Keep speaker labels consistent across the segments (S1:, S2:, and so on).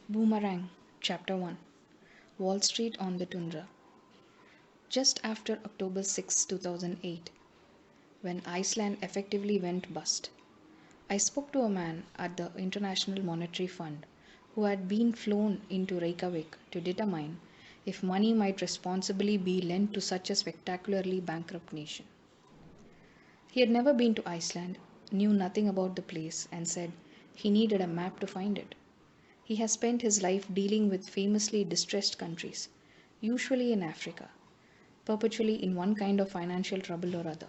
S1: Boomerang Chapter 1. Wall Street on the Tundra. Just after October 6, 2008, when Iceland effectively went bust, I spoke to a man at the International Monetary Fund who had been flown into Reykjavik to determine if money might responsibly be lent to such a spectacularly bankrupt nation. He had never been to Iceland, knew nothing about the place, and said he needed a map to find it. He has spent his life dealing with famously distressed countries, usually in Africa, perpetually in one kind of financial trouble or other.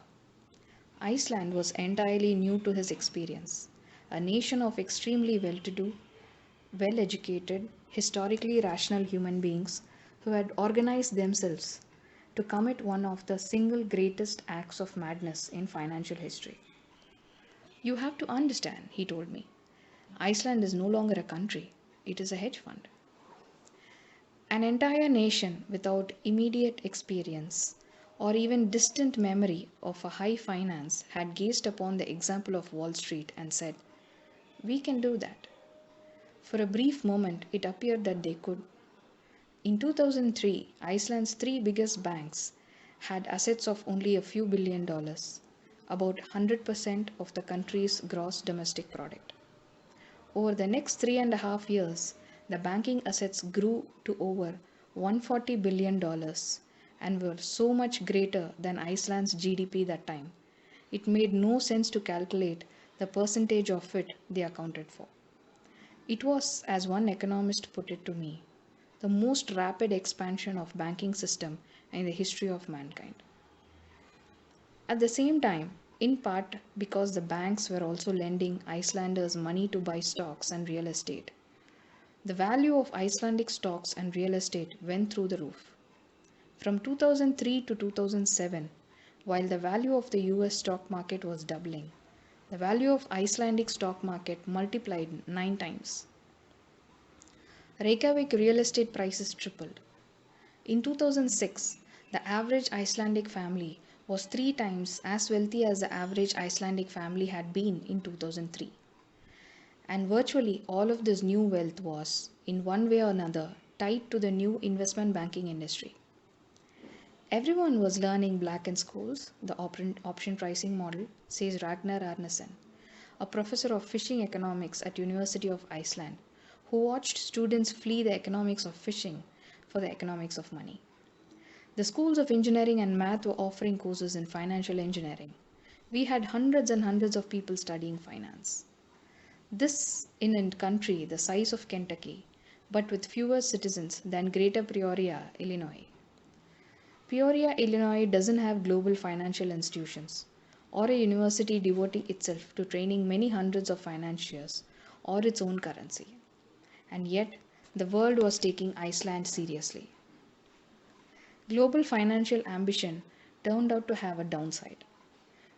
S1: Iceland was entirely new to his experience, a nation of extremely well to do, well educated, historically rational human beings who had organized themselves to commit one of the single greatest acts of madness in financial history. You have to understand, he told me. Iceland is no longer a country, it is a hedge fund. An entire nation without immediate experience or even distant memory of a high finance had gazed upon the example of Wall Street and said, "We can do that." For a brief moment, it appeared that they could. In 2003, Iceland's three biggest banks had assets of only a few $1 billion, about 100% of the country's gross domestic product. Over the next 3.5 years, the banking assets grew to over $140 billion and were so much greater than Iceland's GDP that time. It made no sense to calculate the percentage of it they accounted for. It was, as one economist put it to me, the most rapid expansion of banking system in the history of mankind. At the same time, in part because the banks were also lending Icelanders money to buy stocks and real estate, the value of Icelandic stocks and real estate went through the roof. From 2003 to 2007, while the value of the US stock market was doubling, the value of Icelandic stock market multiplied 9 times. Reykjavik real estate prices tripled. In 2006, the average Icelandic family was 3 times as wealthy as the average Icelandic family had been in 2003. And virtually all of this new wealth was, in one way or another, tied to the new investment banking industry. Everyone was learning black in schools, the option pricing model, says Ragnar Arnesen, a professor of fishing economics at University of Iceland, who watched students flee the economics of fishing for the economics of money. The schools of engineering and math were offering courses in financial engineering. We had hundreds and hundreds of people studying finance. This in a country the size of Kentucky, but with fewer citizens than Greater Peoria, Illinois. Peoria, Illinois doesn't have global financial institutions or a university devoting itself to training many hundreds of financiers or its own currency. And yet, the world was taking Iceland seriously. Global financial ambition turned out to have a downside.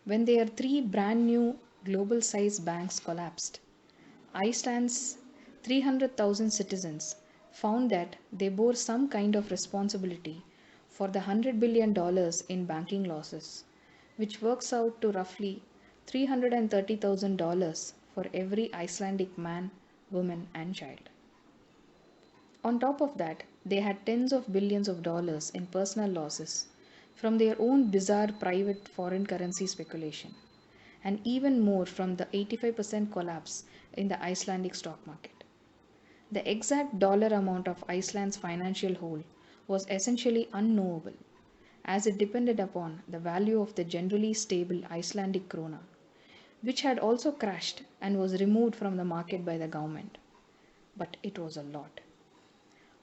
S1: When their three brand new global sized banks collapsed, Iceland's 300,000 citizens found that they bore some kind of responsibility for the $100 billion in banking losses, which works out to roughly $330,000 for every Icelandic man, woman, and child. On top of that, they had tens of billions of dollars in personal losses from their own bizarre private foreign currency speculation, and even more from the 85% collapse in the Icelandic stock market. The exact dollar amount of Iceland's financial hole was essentially unknowable, as it depended upon the value of the generally stable Icelandic krona, which had also crashed and was removed from the market by the government. But it was a lot.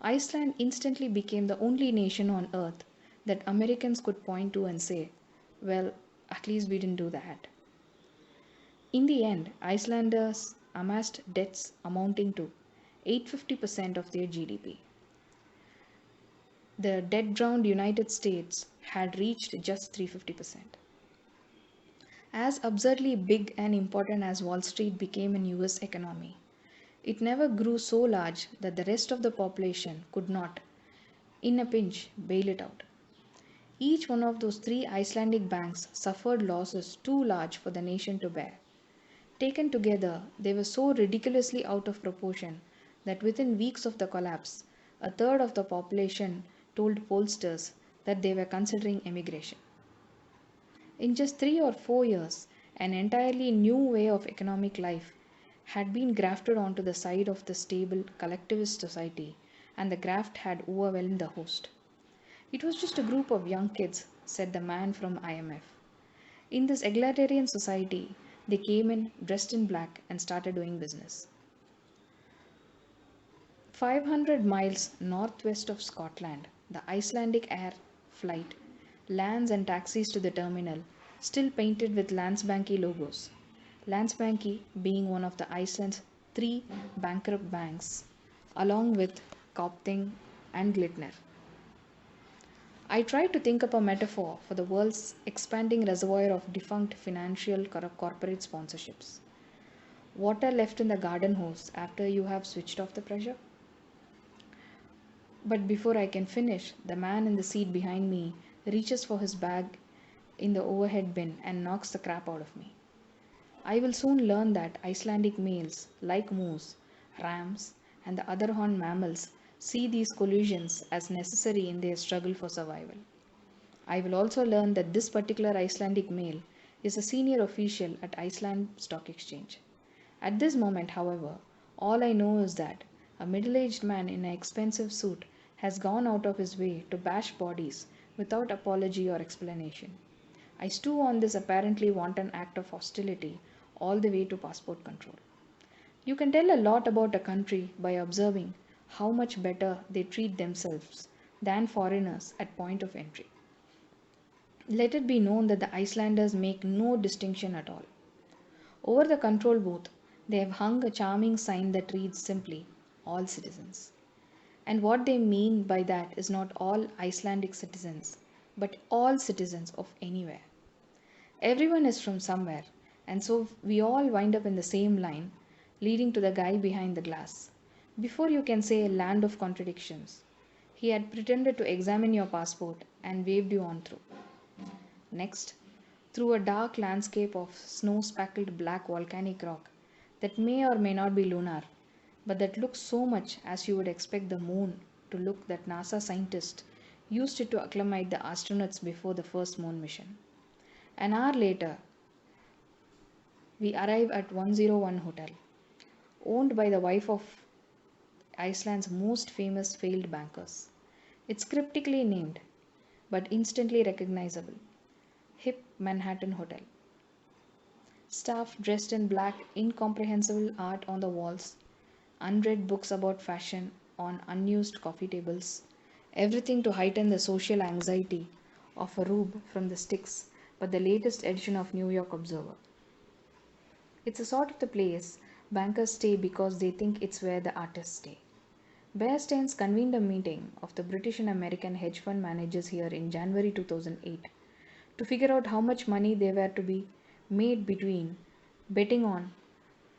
S1: Iceland instantly became the only nation on earth that Americans could point to and say, well, at least we didn't do that. In the end, Icelanders amassed debts amounting to 850% of their GDP. The debt-drowned United States had reached just 350%. As absurdly big and important as Wall Street became in US economy, it never grew so large that the rest of the population could not, in a pinch, bail it out. Each one of those three Icelandic banks suffered losses too large for the nation to bear. Taken together, they were so ridiculously out of proportion that within weeks of the collapse, a third of the population told pollsters that they were considering emigration. In just 3 or 4 years, an entirely new way of economic life had been grafted onto the side of the stable collectivist society, and the graft had overwhelmed the host. It was just a group of young kids, said the man from IMF. In this egalitarian society, they came in dressed in black and started doing business. 500 miles northwest of Scotland, the Icelandic Air flight lands and taxis to the terminal, still painted with Landsbanki logos. Landsbanki being one of the Iceland's three bankrupt banks, along with Kaupthing and Glitner. I tried to think up a metaphor for the world's expanding reservoir of defunct financial corporate sponsorships. Water left in the garden hose after you have switched off the pressure? But before I can finish, the man in the seat behind me reaches for his bag in the overhead bin and knocks the crap out of me. I will soon learn that Icelandic males, like moose, rams, and the other horned mammals, see these collisions as necessary in their struggle for survival. I will also learn that this particular Icelandic male is a senior official at Iceland Stock Exchange. At this moment, however, all I know is that a middle-aged man in an expensive suit has gone out of his way to bash bodies without apology or explanation. I stew on this apparently wanton act of hostility all the way to passport control. You can tell a lot about a country by observing how much better they treat themselves than foreigners at point of entry. Let it be known that the Icelanders make no distinction at all. Over the control booth, they have hung a charming sign that reads simply, "All citizens." And what they mean by that is not all Icelandic citizens, but all citizens of anywhere. Everyone is from somewhere, and so we all wind up in the same line, leading to the guy behind the glass. Before you can say land of contradictions, he had pretended to examine your passport and waved you on through. Next, through a dark landscape of snow-speckled black volcanic rock that may or may not be lunar, but that looks so much as you would expect the moon to look that NASA scientists used it to acclimate the astronauts before the first moon mission. An hour later, we arrive at 101 Hotel, owned by the wife of Iceland's most famous failed bankers. It's cryptically named, but instantly recognizable. Hip Manhattan Hotel. Staff dressed in black, incomprehensible art on the walls, unread books about fashion on unused coffee tables, everything to heighten the social anxiety of a rube from the sticks, but the latest edition of New York Observer. It's a sort of the place bankers stay because they think it's where the artists stay. Bear Stearns convened a meeting of the British and American hedge fund managers here in January 2008 to figure out how much money they were to be made between betting on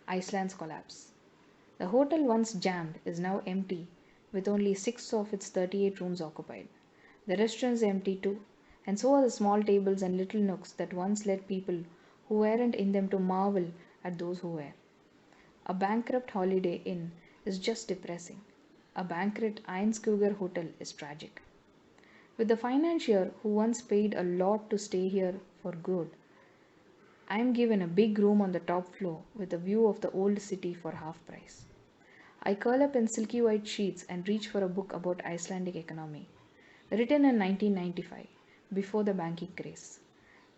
S1: Iceland's collapse. The hotel, once jammed, is now empty, with only 6 of its 38 rooms occupied. The restaurant is empty too, and so are the small tables and little nooks that once led people who weren't in them to marvel at those who were. A bankrupt Holiday Inn is just depressing. A bankrupt Einskugger hotel is tragic. With the financier who once paid a lot to stay here for good, I am given a big room on the top floor with a view of the old city for half price. I curl up in silky white sheets and reach for a book about Icelandic economy, written in 1995, before the banking craze,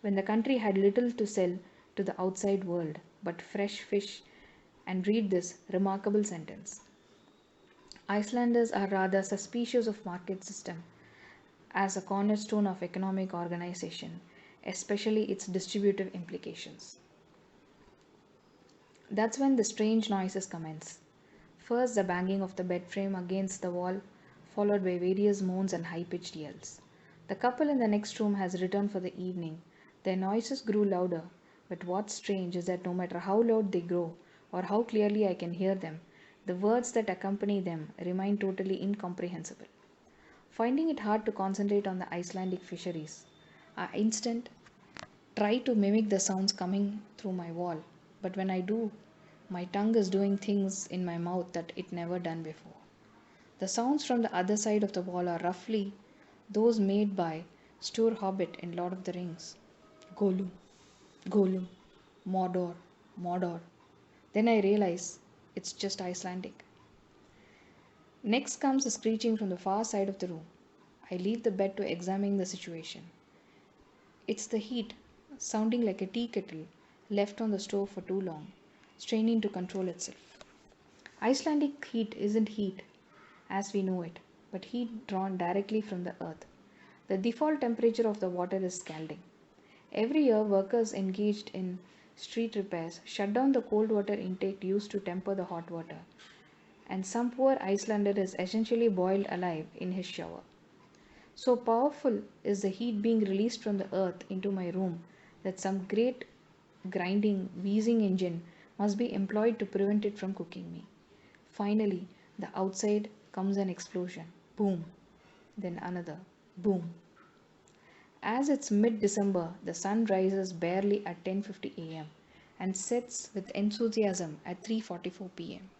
S1: when the country had little to sell to the outside world but fresh fish, and read this remarkable sentence. Icelanders are rather suspicious of market system as a cornerstone of economic organization, especially its distributive implications. That's when the strange noises commence. First, the banging of the bed frame against the wall, followed by various moans and high-pitched yells. The couple in the next room has returned for the evening. Their noises grew louder, but what's strange is that no matter how loud they grow, or how clearly I can hear them, the words that accompany them remain totally incomprehensible. Finding it hard to concentrate on the Icelandic fisheries, I instant try to mimic the sounds coming through my wall, but when I do, My tongue is doing things in my mouth that it never done before. The sounds from the other side of the wall are roughly those made by Stur Hobbit in Lord of the Rings. Gollum, Gollum, Mordor, Mordor. Then I realize it's just Icelandic. Next comes a screeching from the far side of the room. I leave the bed to examine the situation. It's the heat, sounding like a tea kettle left on the stove for too long, straining to control itself. Icelandic heat isn't heat as we know it, but heat drawn directly from the earth. The default temperature of the water is scalding. Every year, workers engaged in street repairs shut down the cold water intake used to temper the hot water, and some poor Icelander is essentially boiled alive in his shower. So powerful is the heat being released from the earth into my room that some great grinding, wheezing engine must be employed to prevent it from cooking me. Finally, the outside comes an explosion. Boom. Then another. Boom. As it's mid-December, the sun rises barely at 10:50 a.m. and sets with enthusiasm at 3:44 p.m.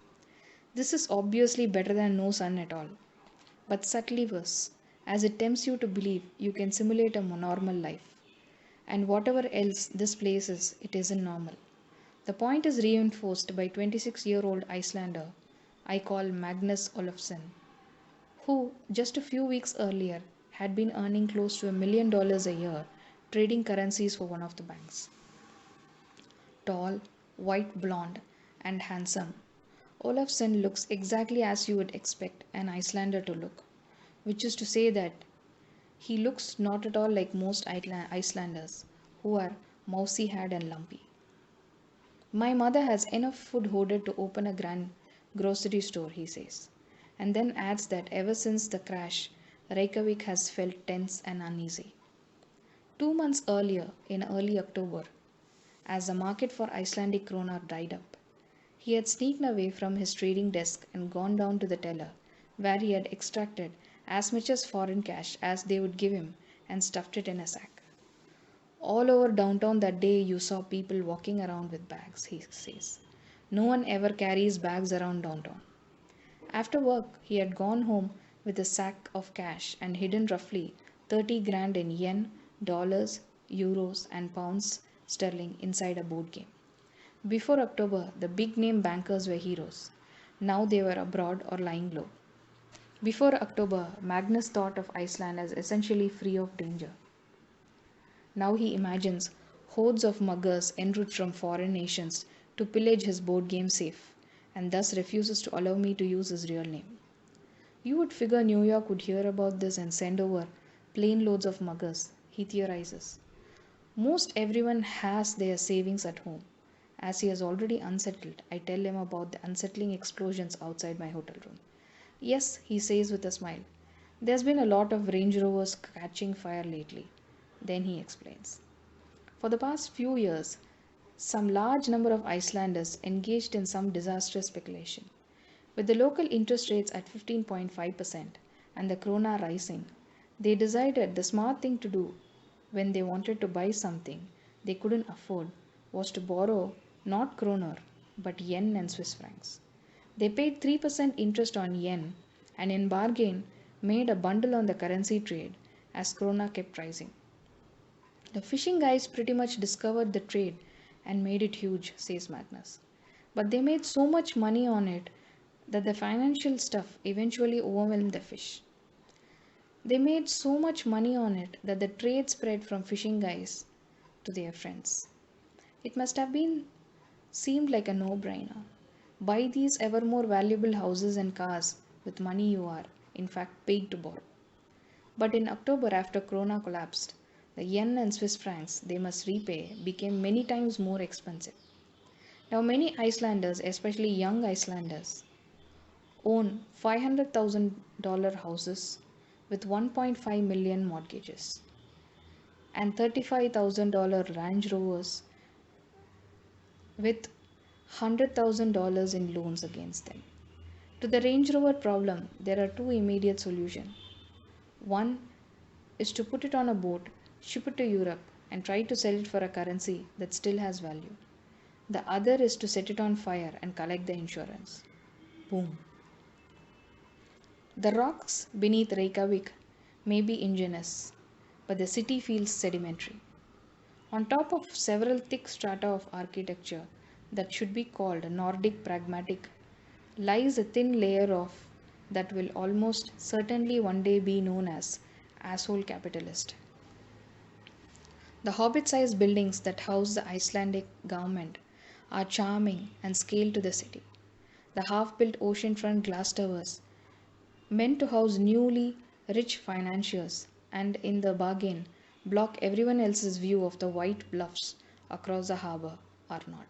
S1: This is obviously better than no sun at all, but subtly worse, as it tempts you to believe you can simulate a normal life. And whatever else this place is, it isn't normal. The point is reinforced by 26-year-old Icelander I call Magnus Olofsson, who just a few weeks earlier had been earning close to $1 million a year trading currencies for one of the banks. Tall, white blonde, and handsome, Olofsson looks exactly as you would expect an Icelander to look, which is to say that he looks not at all like most Icelanders, who are mousy haired and lumpy. My mother has enough food hoarded to open a grand grocery store, he says, and then adds that ever since the crash, Reykjavik has felt tense and uneasy. 2 months earlier, in early October, as the market for Icelandic krona dried up, he had sneaked away from his trading desk and gone down to the teller, where he had extracted as much as foreign cash as they would give him and stuffed it in a sack. All over downtown that day, you saw people walking around with bags, he says. No one ever carries bags around downtown. After work, he had gone home with a sack of cash and hidden roughly 30 grand in yen, dollars, euros, and pounds sterling inside a board game. Before October, the big name bankers were heroes. Now they were abroad or lying low. Before October, Magnus thought of Iceland as essentially free of danger. Now he imagines hordes of muggers en route from foreign nations to pillage his board game safe, and thus refuses to allow me to use his real name. You would figure New York would hear about this and send over plane loads of muggers, he theorizes. Most everyone has their savings at home. As he is already unsettled, I tell him about the unsettling explosions outside my hotel room. Yes, he says with a smile. There's been a lot of Range Rovers catching fire lately. Then he explains. For the past few years, some large number of Icelanders engaged in some disastrous speculation. With the local interest rates at 15.5% and the krona rising, they decided the smart thing to do when they wanted to buy something they couldn't afford was to borrow not kroner but yen and Swiss francs. They paid 3% interest on yen and in bargain made a bundle on the currency trade as krona kept rising. The fishing guys pretty much discovered the trade and made it huge, says Magnus. But they made so much money on it that the financial stuff eventually overwhelmed the fish. They made so much money on it that the trade spread from fishing guys to their friends. It must have been seemed like a no-brainer. Buy these ever more valuable houses and cars with money you are, in fact, paid to borrow. But in October, after krona collapsed, the yen and Swiss francs they must repay became many times more expensive. Now, many Icelanders, especially young Icelanders, own $500,000 houses with 1.5 million mortgages and $35,000 Range Rovers with $100,000 in loans against them. To the Range Rover problem, there are two immediate solutions. One is to put it on a boat, ship it to Europe, and try to sell it for a currency that still has value. The other is to set it on fire and collect the insurance. Boom. The rocks beneath Reykjavik may be ingenious, but the city feels sedimentary. On top of several thick strata of architecture that should be called Nordic pragmatic lies a thin layer of that will almost certainly one day be known as asshole capitalist. The hobbit-sized buildings that house the Icelandic government are charming and scale to the city. The half-built oceanfront glass towers meant to house newly rich financiers and in the bargain block everyone else's view of the white bluffs across the harbor are not.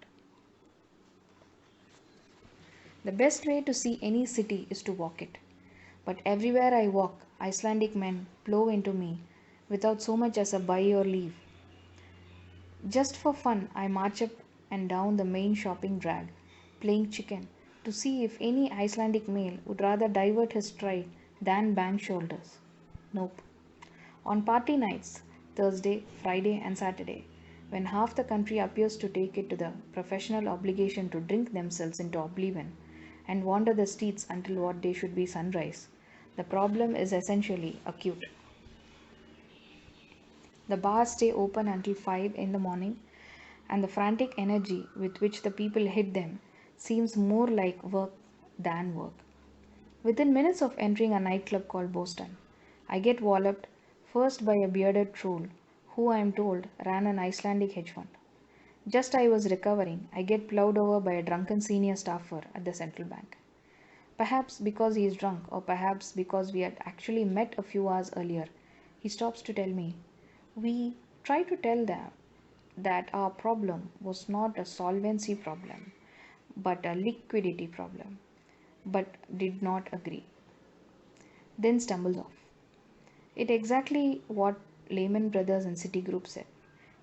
S1: The best way to see any city is to walk it. But everywhere I walk, Icelandic men plow into me without so much as a bye or leave. Just for fun, I march up and down the main shopping drag, playing chicken, to see if any Icelandic male would rather divert his stride than bang shoulders. Nope. On party nights, Thursday, Friday, and Saturday, when half the country appears to take it to the professional obligation to drink themselves into oblivion and wander the streets until what day should be sunrise, the problem is essentially acute. The bars stay open until 5 in the morning, and the frantic energy with which the people hit them seems more like work than work. Within minutes of entering a nightclub called Boston, I get walloped first by a bearded troll who I am told ran an Icelandic hedge fund. Just I was recovering, I get plowed over by a drunken senior staffer at the central bank. Perhaps because he is drunk, or perhaps because we had actually met a few hours earlier, he stops to tell me, we try to tell them that our problem was not a solvency problem, but a liquidity problem, but did not agree. Then stumbles off. It exactly what Lehman Brothers and Citigroup said.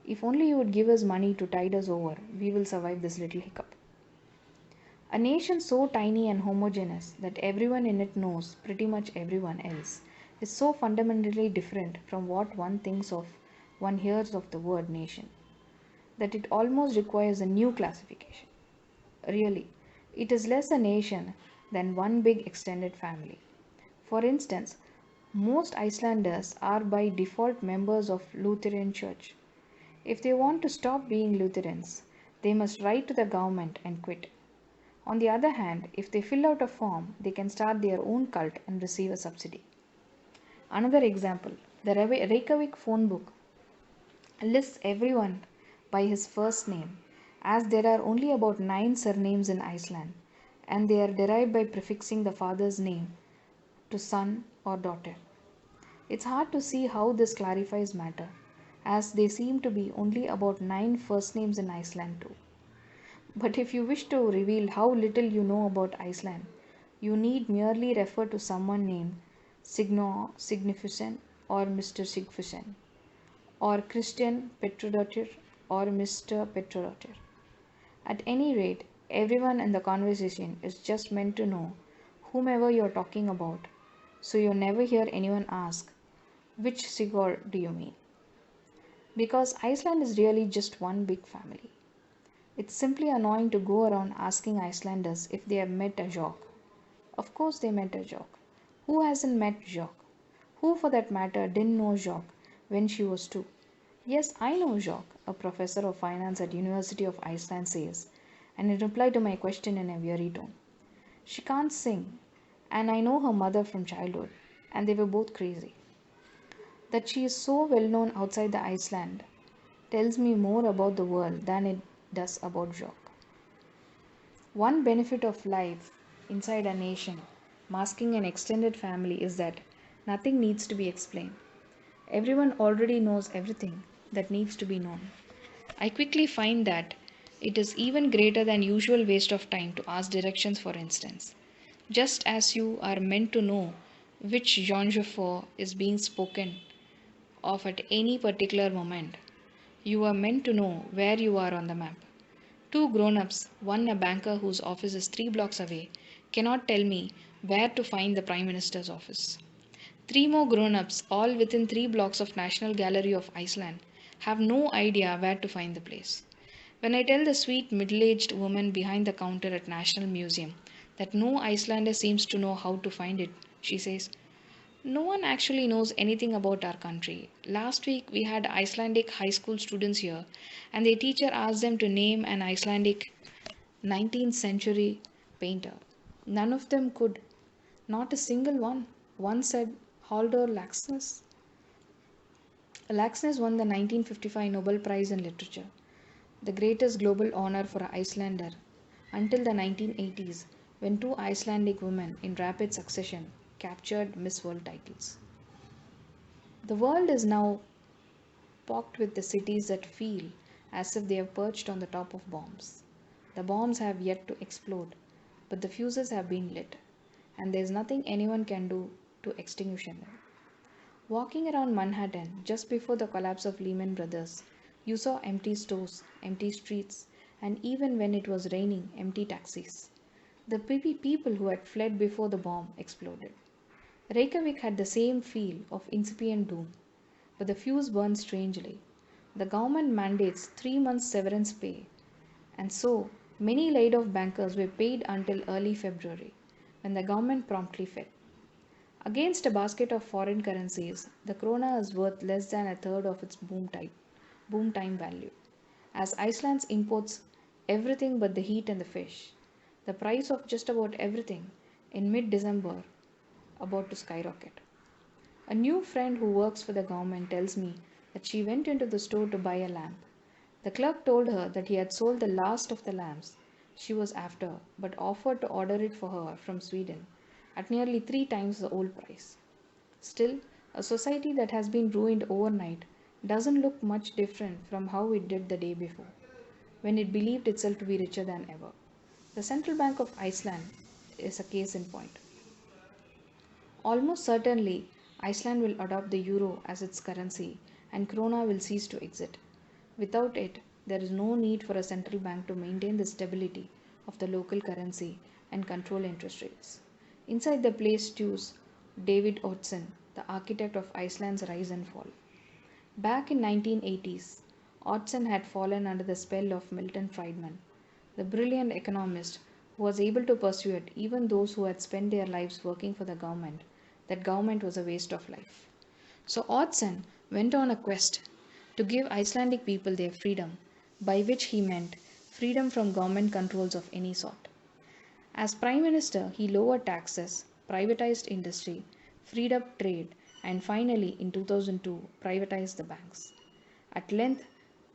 S1: If only you would give us money to tide us over, we will survive this little hiccup. A nation so tiny and homogeneous that everyone in it knows pretty much everyone else is so fundamentally different from what one hears of the word nation, that it almost requires a new classification. Really, it is less a nation than one big extended family. For instance, most Icelanders are by default members of Lutheran Church. If they want to stop being Lutherans, they must write to the government and quit. On the other hand, if they fill out a form, they can start their own cult and receive a subsidy. Another example, the Reykjavik phone book lists everyone by his first name, as there are only about 9 surnames in Iceland, and they are derived by prefixing the father's name to son or daughter. It's hard to see how this clarifies matter, as they seem to be only about 9 first names in Iceland too. But if you wish to reveal how little you know about Iceland, you need merely refer to someone named Signor Significant or Mr. Sigfusson, or Christian Petrodottir or Mr. Petrodottir. At any rate, everyone in the conversation is just meant to know whomever you're talking about, so you never hear anyone ask, which Sigurd do you mean? Because Iceland is really just one big family. It's simply annoying to go around asking Icelanders if they have met a jock. Of course they met a jock. Who hasn't met Jock? Who, for that matter, didn't know Jock when she was 2? Yes, I know Jock, a professor of finance at University of Iceland says, and in reply to my question in a weary tone. She can't sing, and I know her mother from childhood, and they were both crazy. That she is so well known outside the Iceland tells me more about the world than it does about Jock. One benefit of life inside a nation, masking an extended family, is that nothing needs to be explained. Everyone already knows everything that needs to be known. I quickly find that it is even greater than usual waste of time to ask directions, for instance. Just as you are meant to know which genre is being spoken of at any particular moment, you are meant to know where you are on the map. 2 grown-ups, one a banker whose office is 3 blocks away, cannot tell me where to find the Prime Minister's office. 3 more grown-ups, all within 3 blocks of National Gallery of Iceland, have no idea where to find the place. When I tell the sweet middle-aged woman behind the counter at National Museum that no Icelander seems to know how to find it, she says, "No one actually knows anything about our country. Last week we had Icelandic high school students here, and their teacher asked them to name an Icelandic 19th century painter. None of them could. Not a single one. One said Halldór Laxness. Laxness won the 1955 Nobel Prize in Literature, the greatest global honor for an Icelander, until the 1980s, when two Icelandic women in rapid succession captured Miss World titles. The world is now pocked with the cities that feel as if they have perched on the top of bombs. The bombs have yet to explode, but the fuses have been lit, and there is nothing anyone can do to extinguish them. Walking around Manhattan just before the collapse of Lehman Brothers, you saw empty stores, empty streets, and even when it was raining, empty taxis. The people who had fled before the bomb exploded. Reykjavik had the same feel of incipient doom, but the fuse burned strangely. The government mandates 3 months severance pay, and so many laid off bankers were paid until early February, when the government promptly fell. Against a basket of foreign currencies, the krona is worth less than a third of its boom time value. As Iceland imports everything but the heat and the fish, the price of just about everything in mid-December about to skyrocket. A new friend who works for the government tells me that she went into the store to buy a lamp. The clerk told her that he had sold the last of the lamps she was after, but offered to order it for her from Sweden at nearly 3 times the old price. Still, a society that has been ruined overnight doesn't look much different from how it did the day before, when it believed itself to be richer than ever. The Central Bank of Iceland is a case in point. Almost certainly, Iceland will adopt the euro as its currency and krona will cease to exist. Without it, there is no need for a central bank to maintain the stability of the local currency and control interest rates. Inside the place stews David Oddsson, the architect of Iceland's rise and fall. Back in 1980s, Oddsson had fallen under the spell of Milton Friedman, the brilliant economist who was able to persuade even those who had spent their lives working for the government that government was a waste of life. So Oddsson went on a quest to give Icelandic people their freedom, by which he meant freedom from government controls of any sort. As Prime Minister, he lowered taxes, privatized industry, freed up trade, and finally, in 2002, privatized the banks. At length,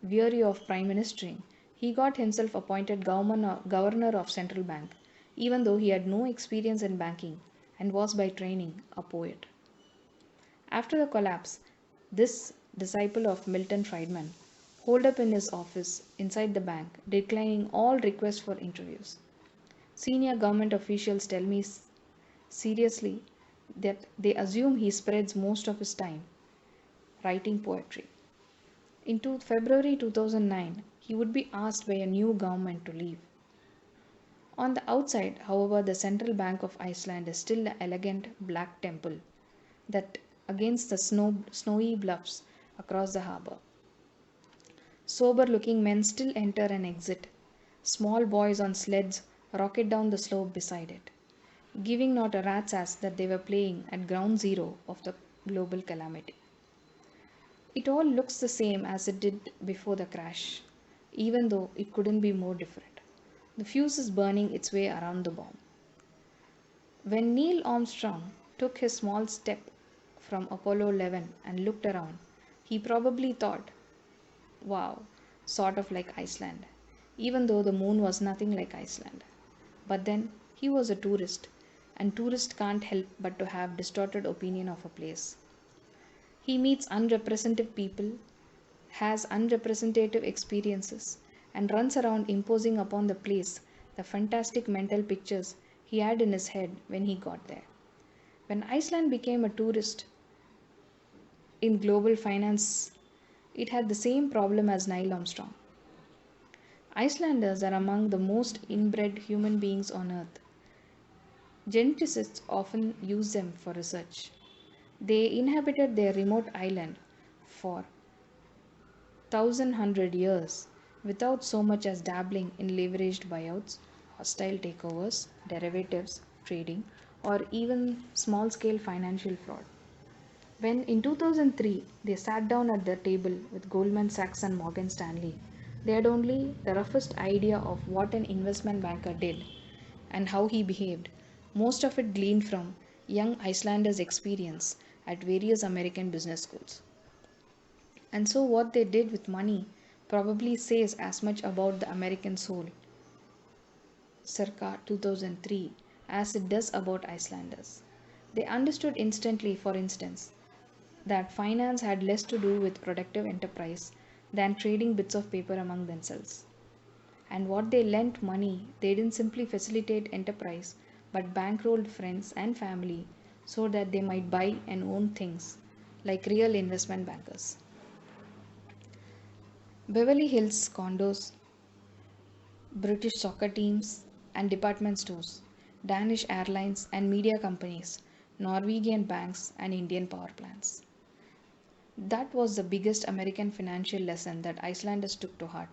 S1: weary of prime ministering, he got himself appointed governor of central bank, even though he had no experience in banking and was by training a poet. After the collapse, this disciple of Milton Friedman holed up in his office inside the bank, declining all requests for interviews. Senior government officials tell me seriously that they assume he spreads most of his time writing poetry. In February 2009, he would be asked by a new government to leave. On the outside, however, the Central Bank of Iceland is still an elegant black temple that against the snowy bluffs across the harbor. Sober-looking men still enter and exit. Small boys on sleds rocket down the slope beside it, giving not a rat's ass that they were playing at ground zero of the global calamity. It all looks the same as it did before the crash, even though it couldn't be more different. The fuse is burning its way around the bomb. When Neil Armstrong took his small step from Apollo 11 and looked around, he probably thought, wow, sort of like Iceland, even though the moon was nothing like Iceland. But then he was a tourist, and tourists can't help but to have distorted opinion of a place. He meets unrepresentative people, has unrepresentative experiences, and runs around imposing upon the place the fantastic mental pictures he had in his head when he got there. When Iceland became a tourist in global finance, it had the same problem as Neil Armstrong. Icelanders are among the most inbred human beings on earth. Geneticists often use them for research. They inhabited their remote island for 1100 years without so much as dabbling in leveraged buyouts, hostile takeovers, derivatives, trading, or even small scale financial fraud. When in 2003 they sat down at the table with Goldman Sachs and Morgan Stanley, they had only the roughest idea of what an investment banker did and how he behaved, most of it gleaned from young Icelanders' experience at various American business schools. And so, what they did with money probably says as much about the American soul, circa 2003, as it does about Icelanders. They understood instantly, for instance, that finance had less to do with productive enterprise than trading bits of paper among themselves. And what they lent money, they didn't simply facilitate enterprise, but bankrolled friends and family so that they might buy and own things like real investment bankers. Beverly Hills condos, British soccer teams and department stores, Danish airlines and media companies, Norwegian banks and Indian power plants. That was the biggest American financial lesson that Icelanders took to heart: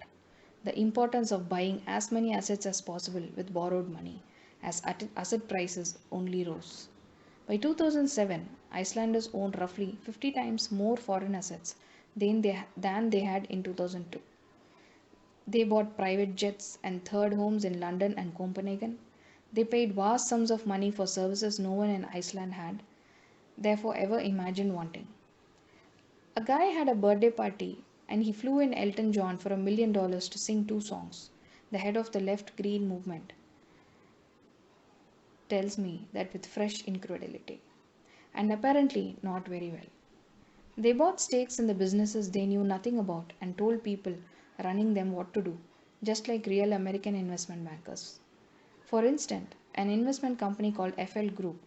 S1: the importance of buying as many assets as possible with borrowed money, as asset prices only rose. By 2007, Icelanders owned roughly 50 times more foreign assets than they had in 2002. They bought private jets and third homes in London and Copenhagen. They paid vast sums of money for services no one in Iceland had, therefore, ever imagined wanting. A guy had a birthday party and he flew in Elton John for $1 million to sing two songs. The head of the left green movement tells me that with fresh incredulity. And apparently not very well. They bought stakes in the businesses they knew nothing about and told people running them what to do, just like real American investment bankers. For instance, an investment company called FL Group,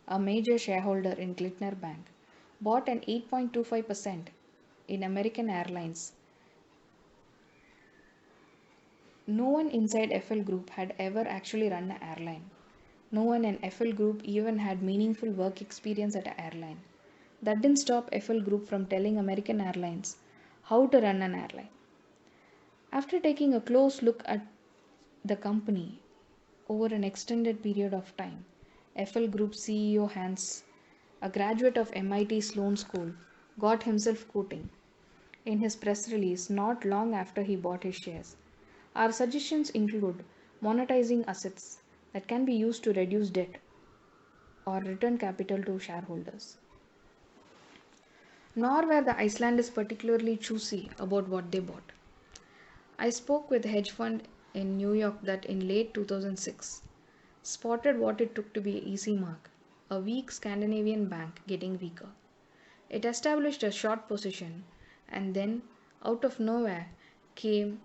S1: a major shareholder in Glitner Bank, bought an 8.25% in American Airlines. No one inside FL Group had ever actually run an airline. No one in FL Group even had meaningful work experience at an airline. That didn't stop FL Group from telling American Airlines how to run an airline. After taking a close look at the company over an extended period of time, FL Group CEO Hans, a graduate of MIT Sloan School, got himself quoting in his press release not long after he bought his shares. Our suggestions include monetizing assets that can be used to reduce debt or return capital to shareholders. Nor were the Icelanders particularly choosy about what they bought. I spoke with a hedge fund in New York that in late 2006 spotted what it took to be an easy mark: a weak Scandinavian bank getting weaker. It established a short position and then, out of nowhere, came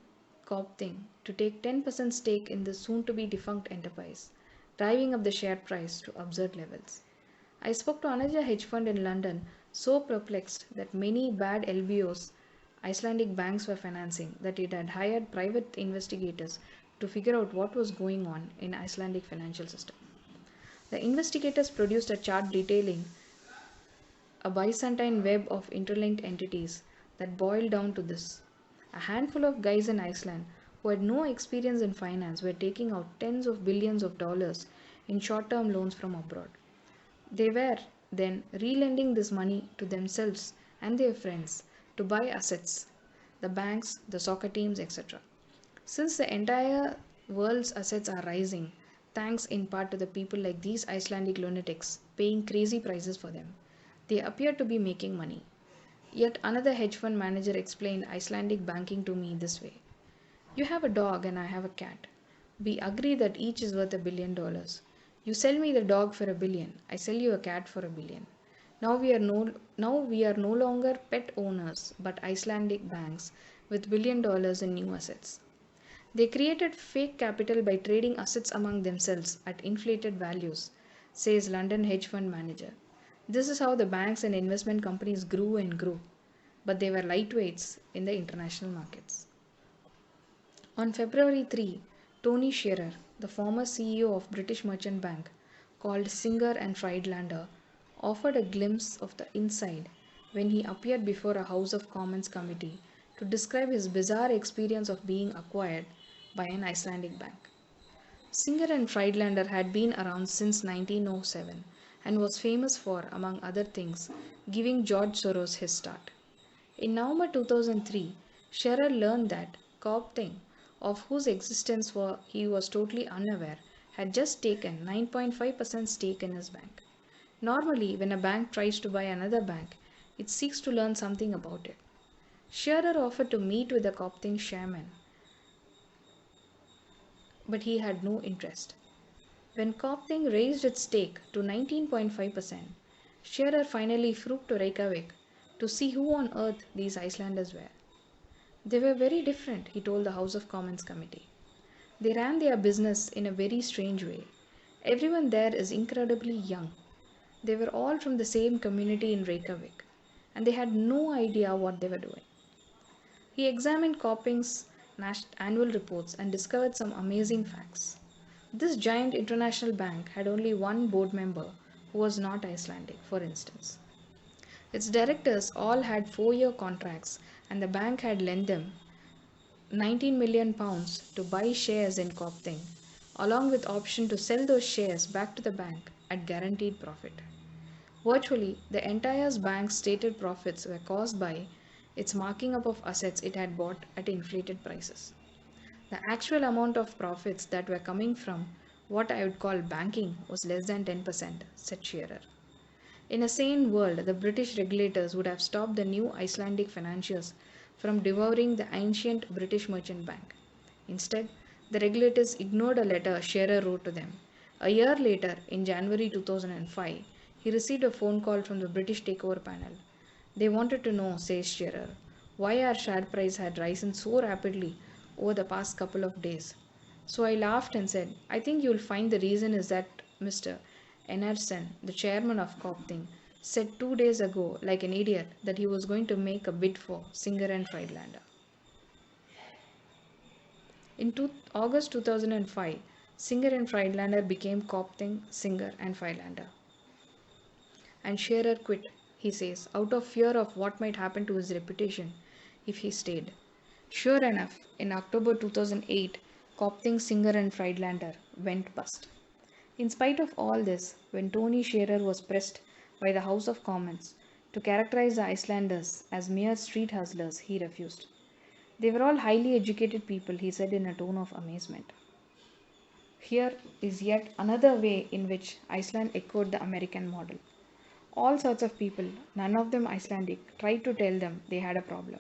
S1: Copthing to take 10% stake in the soon to be defunct enterprise, driving up the share price to absurd levels. I spoke to another hedge fund in London, so perplexed that many bad LBOs Icelandic banks were financing that it had hired private investigators to figure out what was going on in Icelandic financial system. The investigators produced a chart detailing a Byzantine web of interlinked entities that boiled down to this: a handful of guys in Iceland who had no experience in finance were taking out tens of billions of dollars in short term loans from abroad. They were then relending this money to themselves and their friends to buy assets, the banks, the soccer teams, etc. Since the entire world's assets are rising, thanks in part to the people like these Icelandic lunatics paying crazy prices for them, they appear to be making money. Yet another hedge fund manager explained Icelandic banking to me this way: you have a dog and I have a cat. We agree that each is worth $1 billion. You sell me the dog for $1 billion. I sell you a cat for $1 billion. Now we are no longer pet owners, but Icelandic banks with $1 billion in new assets. They created fake capital by trading assets among themselves at inflated values, says London hedge fund manager. This is how the banks and investment companies grew and grew, but they were lightweights in the international markets. On February 3, Tony Shearer, the former CEO of British Merchant Bank, called Singer and Friedlander, offered a glimpse of the inside when he appeared before a House of Commons committee to describe his bizarre experience of being acquired by an Icelandic bank. Singer and Friedlander had been around since 1907 and was famous for, among other things, giving George Soros his start. In November 2003, Scherer learned that Copting, of whose existence he was totally unaware, had just taken 9.5% stake in his bank. Normally, when a bank tries to buy another bank, it seeks to learn something about it. Scherer offered to meet with the Copting shaman, but he had no interest. When Copting raised its stake to 19.5%, Scherer finally flew to Reykjavik to see who on earth these Icelanders were. They were very different, he told the House of Commons committee. They ran their business in a very strange way. Everyone there is incredibly young. They were all from the same community in Reykjavik, and they had no idea what they were doing. He examined Copting's annual reports and discovered some amazing facts. This giant international bank had only one board member who was not Icelandic, for instance. Its directors all had 4-year contracts, and the bank had lent them £19 million to buy shares in Copting, along with option to sell those shares back to the bank at guaranteed profit. Virtually, the entire bank's stated profits were caused by its marking up of assets it had bought at inflated prices. The actual amount of profits that were coming from what I would call banking was less than 10%, said Shearer. In a sane world, the British regulators would have stopped the new Icelandic financiers from devouring the ancient British merchant bank. Instead, the regulators ignored a letter Shearer wrote to them. A year later, in January 2005, he received a phone call from the British takeover panel. They wanted to know, says Shearer, why our share price had risen so rapidly over the past couple of days. So I laughed and said, I think you'll find the reason is that Mr. Enersen, the chairman of Copting, said 2 days ago, like an idiot, that he was going to make a bid for Singer and Friedlander. In August 2005, Singer and Friedlander became Copting, Singer and Friedlander. And Shearer quit, he says, out of fear of what might happen to his reputation if he stayed. Sure enough, in October 2008, Copting, Singer and Friedlander went bust. In spite of all this, when Tony Shearer was pressed by the House of Commons to characterize the Icelanders as mere street hustlers, he refused. They were all highly educated people, he said in a tone of amazement. Here is yet another way in which Iceland echoed the American model. All sorts of people, none of them Icelandic, tried to tell them they had a problem.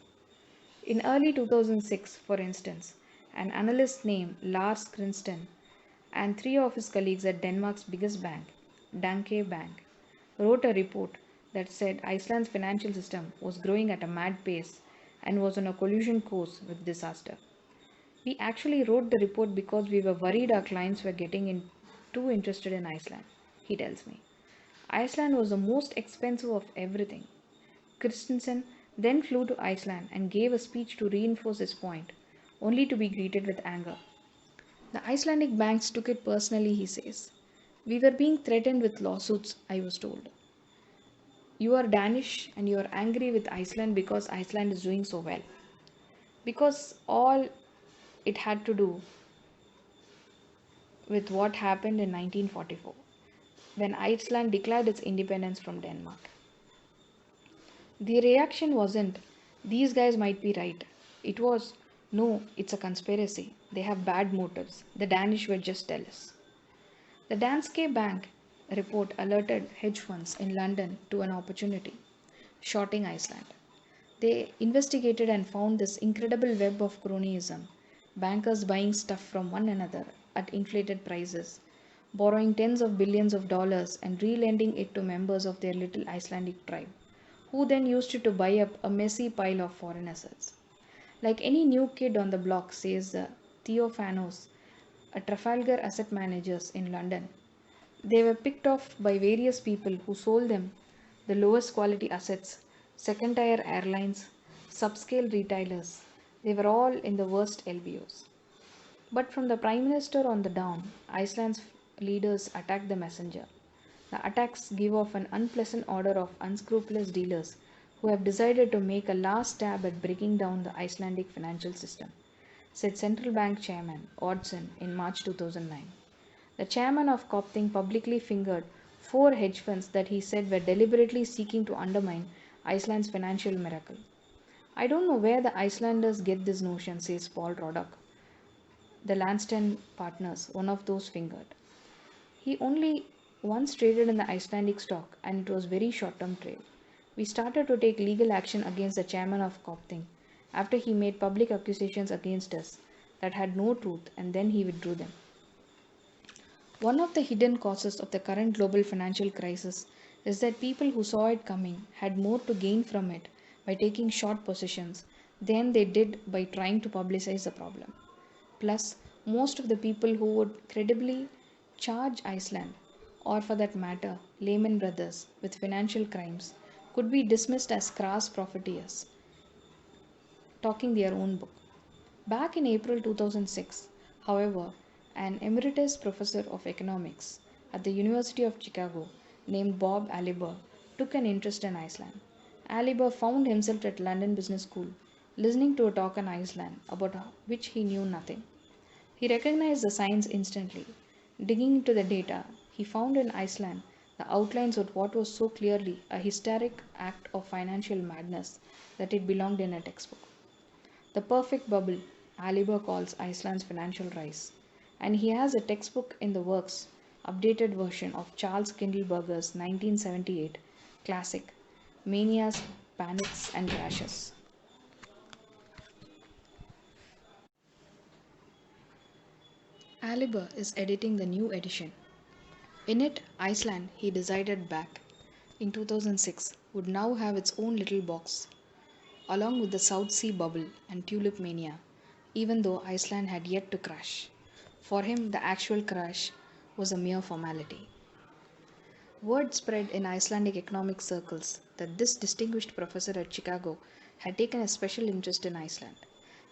S1: In early 2006, for instance, an analyst named Lars Kristensen and 3 of his colleagues at Denmark's biggest bank, Danske Bank, wrote a report that said Iceland's financial system was growing at a mad pace and was on a collision course with disaster. We actually wrote the report because we were worried our clients were getting too interested in Iceland, he tells me. Iceland was the most expensive of everything. Kristensen then flew to Iceland and gave a speech to reinforce his point, only to be greeted with anger. The Icelandic banks took it personally, he says. We were being threatened with lawsuits, I was told. You are Danish and you are angry with Iceland because Iceland is doing so well. Because all it had to do with what happened in 1944, when Iceland declared its independence from Denmark. The reaction wasn't, these guys might be right. It was, no, it's a conspiracy. They have bad motives. The Danish were just jealous. The Danske Bank report alerted hedge funds in London to an opportunity, shorting Iceland. They investigated and found this incredible web of cronyism, bankers buying stuff from one another at inflated prices, borrowing tens of billions of dollars and re-lending it to members of their little Icelandic tribe, who then used it to buy up a messy pile of foreign assets. Like any new kid on the block, says Theophanos, a Trafalgar asset managers in London. They were picked off by various people who sold them the lowest quality assets, second-tier airlines, subscale retailers. They were all in the worst LBOs. But from the Prime Minister on the down, Iceland's leaders attacked the messenger. The attacks give off an unpleasant odor of unscrupulous dealers who have decided to make a last stab at breaking down the Icelandic financial system, said Central Bank Chairman Oddsson in March 2009. The chairman of Copthing publicly fingered four hedge funds that he said were deliberately seeking to undermine Iceland's financial miracle. I don't know where the Icelanders get this notion, says Paul Roddock, the Lansden partners, one of those fingered. He only once traded in the Icelandic stock and it was very short-term trade. We started to take legal action against the chairman of Copthing after he made public accusations against us that had no truth and then he withdrew them. One of the hidden causes of the current global financial crisis is that people who saw it coming had more to gain from it by taking short positions than they did by trying to publicize the problem. Plus, most of the people who would credibly charge Iceland, or for that matter, Lehman Brothers, with financial crimes, could be dismissed as crass profiteers, talking their own book. Back in April 2006, however, an emeritus professor of economics at the University of Chicago named Bob Aliber took an interest in Iceland. Aliber found himself at London Business School listening to a talk on Iceland about which he knew nothing. He recognized the signs instantly. Digging into the data, he found in Iceland the outlines of what was so clearly a hysteric act of financial madness that it belonged in a textbook. The perfect bubble, Aliber calls Iceland's financial rise, and he has a textbook in the works, updated version of Charles Kindleberger's 1978 classic, Manias, Panics and Crashes. Aliber is editing the new edition. In it, Iceland, he decided back in 2006, would now have its own little box, along with the South Sea bubble and tulip mania, even though Iceland had yet to crash. For him, the actual crash was a mere formality. Word spread in Icelandic economic circles that this distinguished professor at Chicago had taken a special interest in Iceland.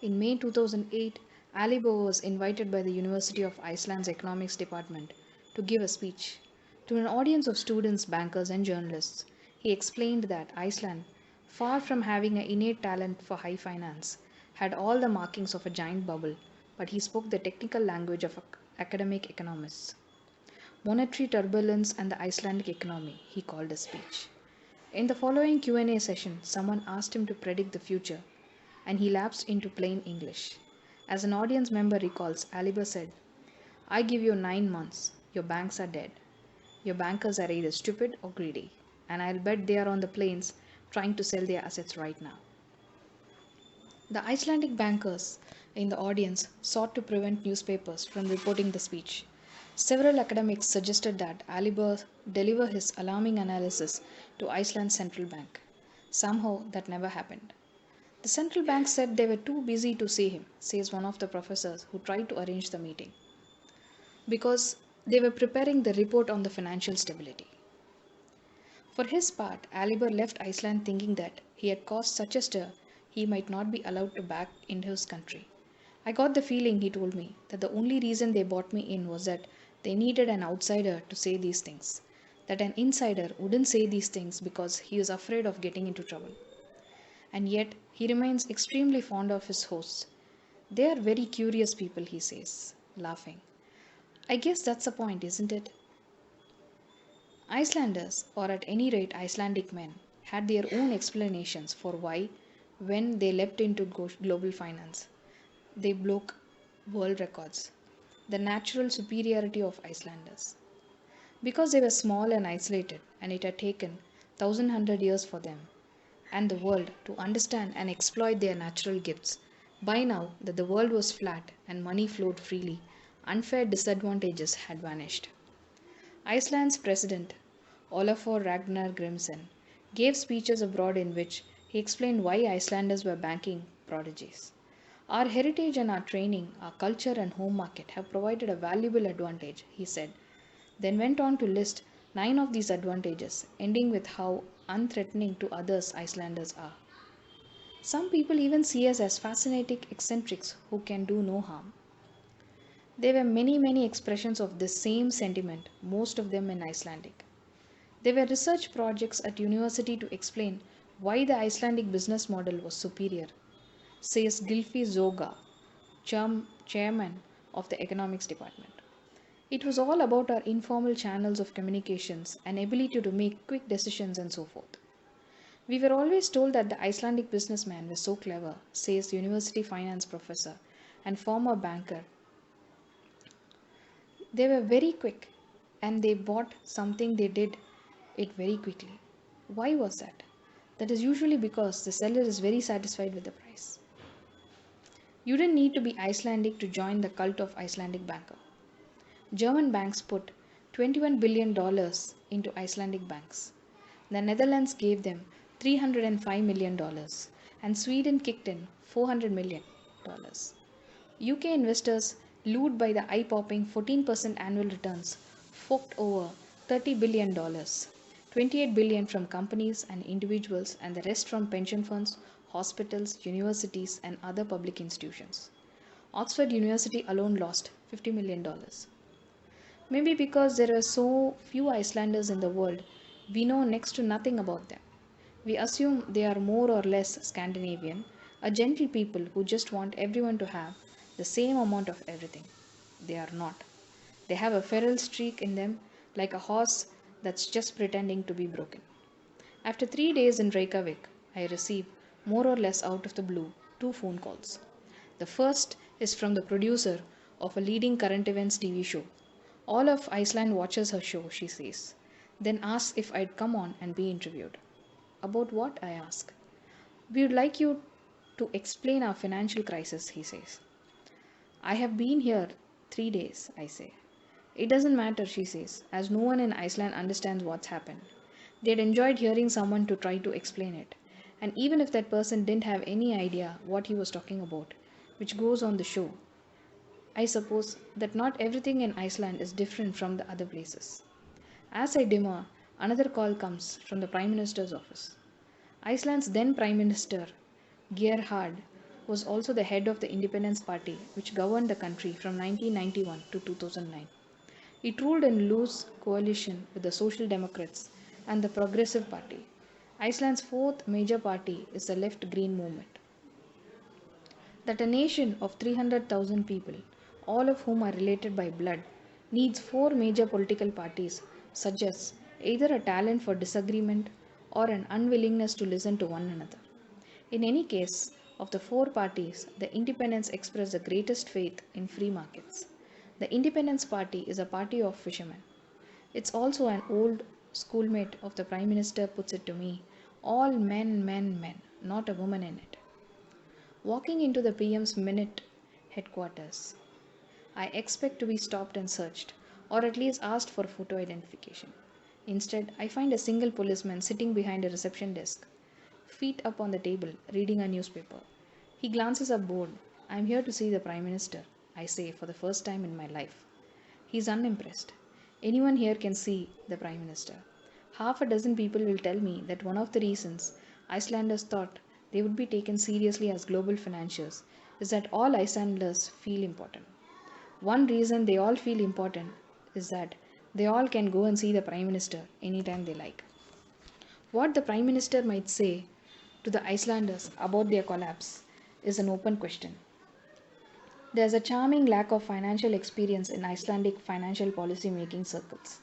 S1: In May 2008, Aliber was invited by the University of Iceland's economics department to give a speech. To an audience of students, bankers, and journalists, he explained that Iceland, far from having an innate talent for high finance, had all the markings of a giant bubble, but he spoke the technical language of academic economists. Monetary turbulence and the Icelandic economy, he called his speech. In the following Q&A session, someone asked him to predict the future, and he lapsed into plain English. As an audience member recalls, Aliber said, "I give you 9 months. Your banks are dead. Your bankers are either stupid or greedy, and I'll bet they are on the plains trying to sell their assets right now." The Icelandic bankers in the audience sought to prevent newspapers from reporting the speech. Several academics suggested that Aliber deliver his alarming analysis to Iceland's central bank. Somehow that never happened. The central bank said they were too busy to see him, says one of the professors who tried to arrange the meeting, because they were preparing the report on the financial stability. For his part, Aliber left Iceland thinking that he had caused such a stir he might not be allowed to back into his country. "I got the feeling," he told me, "that the only reason they brought me in was that they needed an outsider to say these things, that an insider wouldn't say these things because he was afraid of getting into trouble." And yet, he remains extremely fond of his hosts. "They are very curious people," he says, laughing. I guess that's the point, isn't it? Icelanders, or at any rate Icelandic men, had their own explanations for why, when they leapt into global finance, they broke world records. The natural superiority of Icelanders. Because they were small and isolated, and it had taken 1,100 years for them and the world to understand and exploit their natural gifts. By now that the world was flat and money flowed freely, unfair disadvantages had vanished. Iceland's president, Olafur Ragnar Grimsson, gave speeches abroad in which he explained why Icelanders were banking prodigies. "Our heritage and our training, our culture and home market have provided a valuable advantage," he said, then went on to list 9 of these advantages, ending with how unthreatening to others Icelanders are. "Some people even see us as fascinating eccentrics who can do no harm." There were many expressions of this same sentiment, most of them in Icelandic. There were research projects at university to explain Why the Icelandic business model was superior, says Gylfi Zoga, chairman of the economics department. It was all about our informal channels of communications and ability to make quick decisions and so forth. We were always told that the Icelandic businessmen were so clever, says university finance professor and former banker. They were very quick and they bought something, they did it very quickly. Why was that? That is usually because the seller is very satisfied with the price. You didn't need to be Icelandic to join the cult of Icelandic banker. German banks put $21 billion into Icelandic banks. The Netherlands gave them $305 million and Sweden kicked in $400 million. UK investors, lured by the eye-popping 14% annual returns, forked over $30 billion, $28 billion from companies and individuals and the rest from pension funds, hospitals, universities and other public institutions. Oxford University alone lost $50 million. Maybe because there are so few Icelanders in the world, we know next to nothing about them. We assume they are more or less Scandinavian, a gentle people who just want everyone to have the same amount of everything. They are not. They have a feral streak in them, like a horse that's just pretending to be broken. After 3 days in Reykjavik, I receive, more or less out of the blue, two phone calls. The first is from the producer of a leading current events TV show. All of Iceland watches her show, she says, then asks if I'd come on and be interviewed. About what? I ask. We would like you to explain our financial crisis, he says. I have been here 3 days, I say. It doesn't matter, she says, as no one in Iceland understands what's happened. They'd enjoyed hearing someone to try to explain it. And even if that person didn't have any idea what he was talking about, which goes on the show, I suppose that not everything in Iceland is different from the other places. As I demur, another call comes from the Prime Minister's office. Iceland's then Prime Minister, Gerhard, was also the head of the Independence Party, which governed the country from 1991 to 2009. It ruled in loose coalition with the Social Democrats and the Progressive Party. Iceland's fourth major party is the Left Green Movement. That a nation of 300,000 people, all of whom are related by blood, needs four major political parties suggests either a talent for disagreement or an unwillingness to listen to one another. In any case, of the four parties, the independents express the greatest faith in free markets. The Independence Party is a party of fishermen. It's also an old schoolmate of the Prime Minister puts it to me, all men, men, men, not a woman in it. Walking into the PM's minute headquarters, I expect to be stopped and searched, or at least asked for photo identification. Instead, I find a single policeman sitting behind a reception desk, feet up on the table, reading a newspaper. He glances up bored. I'm here to see the Prime Minister, I say for the first time in my life. He's unimpressed. Anyone here can see the Prime Minister. Half a dozen people will tell me that one of the reasons Icelanders thought they would be taken seriously as global financiers is that all Icelanders feel important. One reason they all feel important is that they all can go and see the Prime Minister anytime they like. What the Prime Minister might say to the Icelanders about their collapse is an open question. There is a charming lack of financial experience in Icelandic financial policy making circles.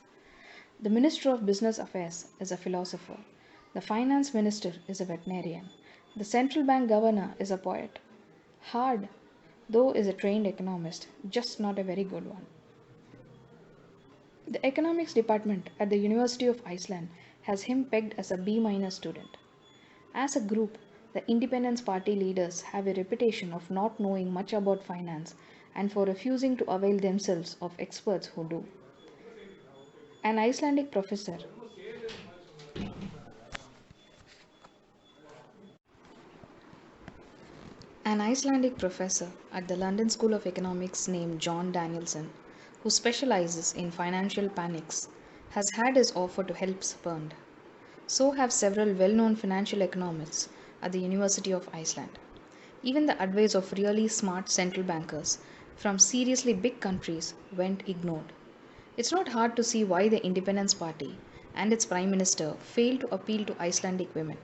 S1: The Minister of Business Affairs is a philosopher. The Finance Minister is a veterinarian. The Central Bank Governor is a poet. Hard, though, is a trained economist, just not a very good one. The economics department at the University of Iceland has him pegged as a B- student. As a group, the Independence Party leaders have a reputation of not knowing much about finance and for refusing to avail themselves of experts who do. An Icelandic professor An Icelandic professor at the London School of Economics named John Danielson, who specializes in financial panics, has had his offer to help spurned. So have several well-known financial economists at the University of Iceland. Even the advice of really smart central bankers from seriously big countries went ignored. It's not hard to see why the Independence Party and its Prime Minister failed to appeal to Icelandic women.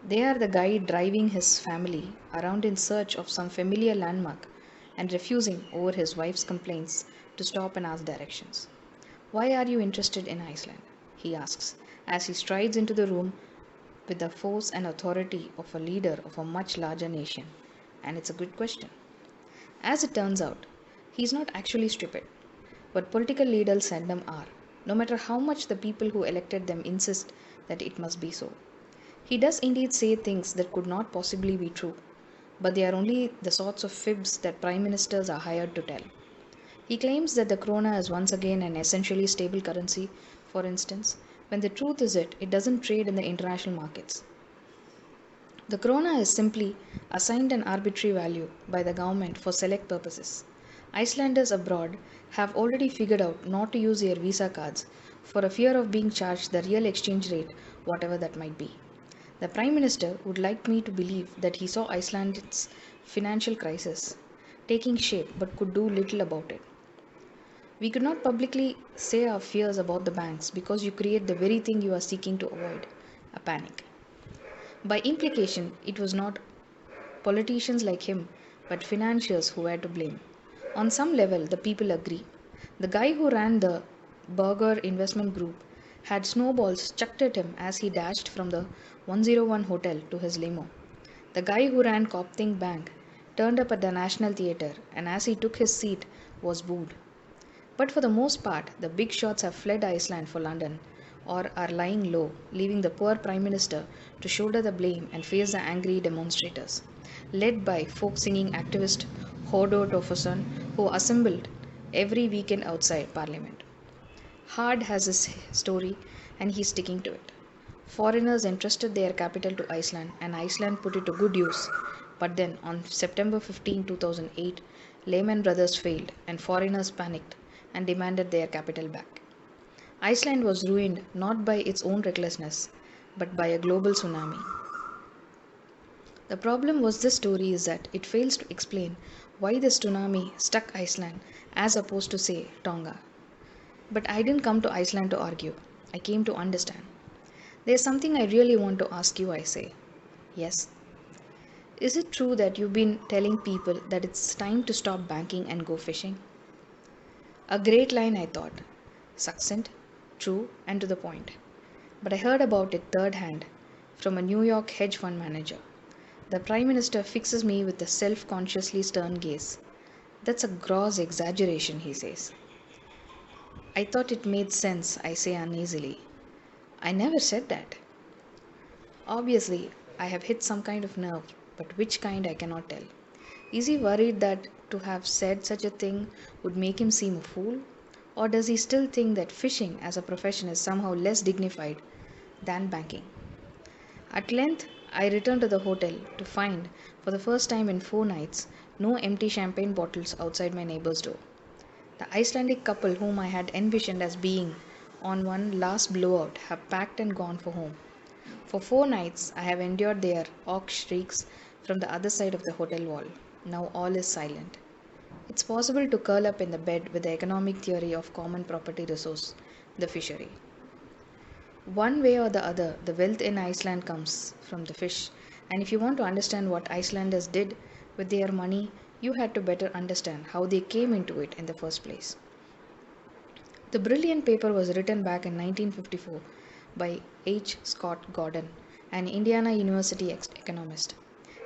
S1: They are the guy driving his family around in search of some familiar landmark and refusing, over his wife's complaints, to stop and ask directions. Why are you interested in Iceland? He asks as he strides into the room with the force and authority of a leader of a much larger nation. And it's a good question. As it turns out, he's not actually stupid, but political leaders seldom are, no matter how much the people who elected them insist that it must be so. He does indeed say things that could not possibly be true, but they are only the sorts of fibs that prime ministers are hired to tell. He claims that the krona is once again an essentially stable currency, for instance, when the truth is it doesn't trade in the international markets. The krona is simply assigned an arbitrary value by the government for select purposes. Icelanders abroad have already figured out not to use their visa cards for a fear of being charged the real exchange rate, whatever that might be. The Prime Minister would like me to believe that he saw Iceland's financial crisis taking shape but could do little about it. We could not publicly say our fears about the banks because you create the very thing you are seeking to avoid, a panic. By implication, it was not politicians like him, but financiers who were to blame. On some level, the people agree. The guy who ran the Burger Investment Group had snowballs chucked at him as he dashed from the 101 hotel to his limo. The guy who ran Copthing Bank turned up at the National Theatre and as he took his seat was booed. But for the most part, the big shots have fled Iceland for London or are lying low, leaving the poor Prime Minister to shoulder the blame and face the angry demonstrators, led by folk singing activist Hodor Tofusson, who assembled every weekend outside Parliament. Hard has his story and he's sticking to it. Foreigners entrusted their capital to Iceland and Iceland put it to good use. But then, on September 15, 2008, Lehman Brothers failed and foreigners panicked and demanded their capital back. Iceland was ruined not by its own recklessness, but by a global tsunami. The problem with this story is that it fails to explain why this tsunami struck Iceland as opposed to, say, Tonga. But I didn't come to Iceland to argue. I came to understand. There's something I really want to ask you, I say. Yes. Is it true that you've been telling people that it's time to stop banking and go fishing? A great line, I thought. Succinct, true, and to the point. But I heard about it third hand from a New York hedge fund manager. The Prime Minister fixes me with a self consciously stern gaze. That's a gross exaggeration, he says. I thought it made sense, I say uneasily. I never said that. Obviously, I have hit some kind of nerve, but which kind I cannot tell. Is he worried that to have said such a thing would make him seem a fool? Or does he still think that fishing as a profession is somehow less dignified than banking? At length, I returned to the hotel to find, for the first time in 4 nights, no empty champagne bottles outside my neighbor's door. The Icelandic couple whom I had envisioned as being on one last blowout have packed and gone for home. For 4 nights, I have endured their awk shrieks from the other side of the hotel wall. Now all is silent. It's possible to curl up in the bed with the economic theory of common property resource, the fishery. One way or the other, the wealth in Iceland comes from the fish, and if you want to understand what Icelanders did with their money, you had to better understand how they came into it in the first place. The brilliant paper was written back in 1954 by H. Scott Gordon, an Indiana University economist.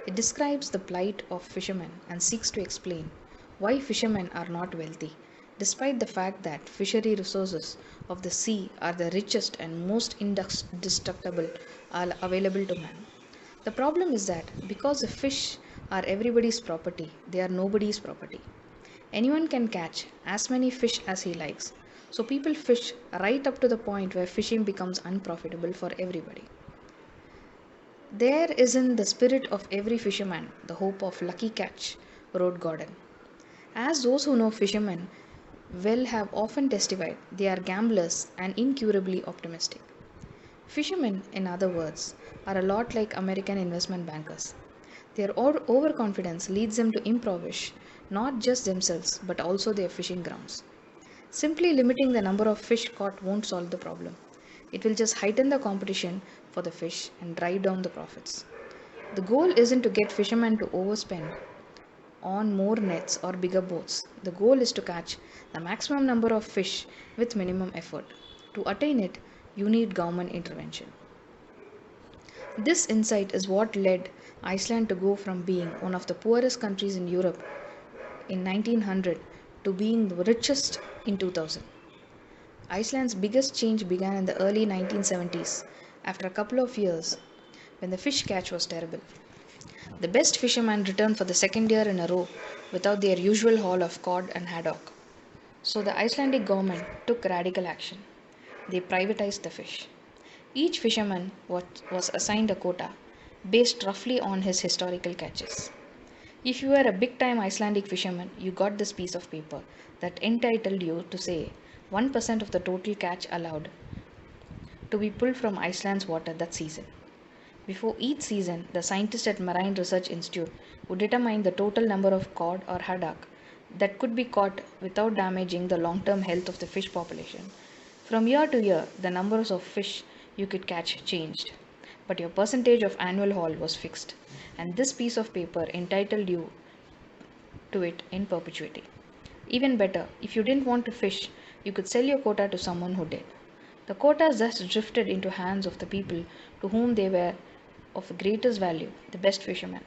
S1: It describes the plight of fishermen and seeks to explain why fishermen are not wealthy, despite the fact that fishery resources of the sea are the richest and most indestructible available to man. The problem is that because the fish are everybody's property, they are nobody's property. Anyone can catch as many fish as he likes, so people fish right up to the point where fishing becomes unprofitable for everybody. There is in the spirit of every fisherman the hope of lucky catch, wrote Gordon. As those who know fishermen well have often testified, they are gamblers and incurably optimistic. Fishermen, in other words, are a lot like American investment bankers. Their overconfidence leads them to impoverish not just themselves but also their fishing grounds. Simply limiting the number of fish caught won't solve the problem. It will just heighten the competition for the fish and drive down the profits. The goal isn't to get fishermen to overspend on more nets or bigger boats. The goal is to catch the maximum number of fish with minimum effort. To attain it, you need government intervention. This insight is what led Iceland to go from being one of the poorest countries in Europe in 1900 to being the richest in 2000. Iceland's biggest change began in the early 1970s, after a couple of years when the fish catch was terrible. The best fishermen returned for the second year in a row without their usual haul of cod and haddock. So the Icelandic government took radical action. They privatized the fish. Each fisherman was assigned a quota based roughly on his historical catches. If you were a big time Icelandic fisherman, you got this piece of paper that entitled you to say 1% of the total catch allowed to be pulled from Iceland's water that season. Before each season, the scientists at Marine Research Institute would determine the total number of cod or haddock that could be caught without damaging the long term health of the fish population. From year to year, the numbers of fish you could catch changed, but your percentage of annual haul was fixed, and this piece of paper entitled you to it in perpetuity. Even better, if you didn't want to fish, you could sell your quota to someone who did. The quotas thus drifted into hands of the people to whom they were of the greatest value, the best fishermen,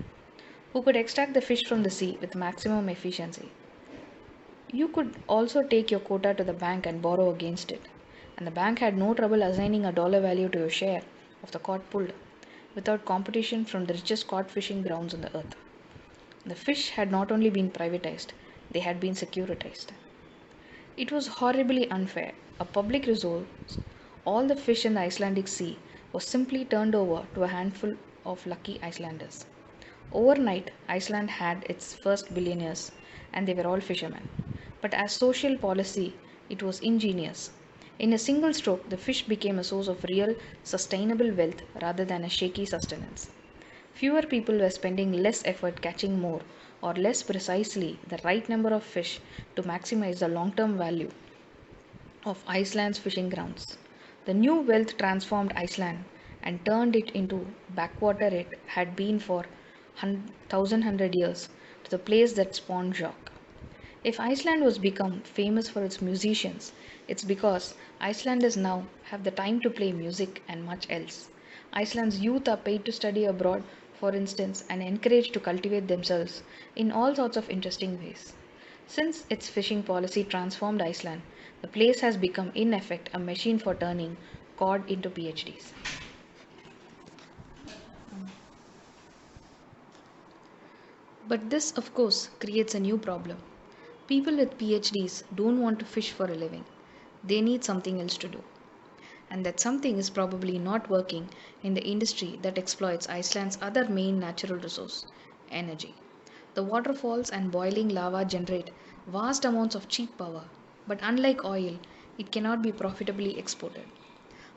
S1: who could extract the fish from the sea with maximum efficiency. You could also take your quota to the bank and borrow against it, and the bank had no trouble assigning a dollar value to your share of the cod pulled, without competition from the richest cod fishing grounds on the earth. The fish had not only been privatized, they had been securitized. It was horribly unfair. A public resource, all the fish in the Icelandic Sea, was simply turned over to a handful of lucky Icelanders. Overnight, Iceland had its first billionaires, and they were all fishermen. But as social policy, it was ingenious. In a single stroke, the fish became a source of real, sustainable wealth rather than a shaky sustenance. Fewer people were spending less effort catching more or less precisely the right number of fish to maximize the long term value of Iceland's fishing grounds. The new wealth transformed Iceland and turned it into backwater it had been for 1,100 years to the place that spawned Jock. If Iceland was become famous for its musicians, it's because Icelanders now have the time to play music and much else. Iceland's youth are paid to study abroad, for instance, and encouraged to cultivate themselves in all sorts of interesting ways. Since its fishing policy transformed Iceland, the place has become in effect a machine for turning cod into PhDs. But this, of course, creates a new problem. People with PhDs don't want to fish for a living. They need something else to do. And that something is probably not working in the industry that exploits Iceland's other main natural resource, energy. The waterfalls and boiling lava generate vast amounts of cheap power, but unlike oil, it cannot be profitably exported.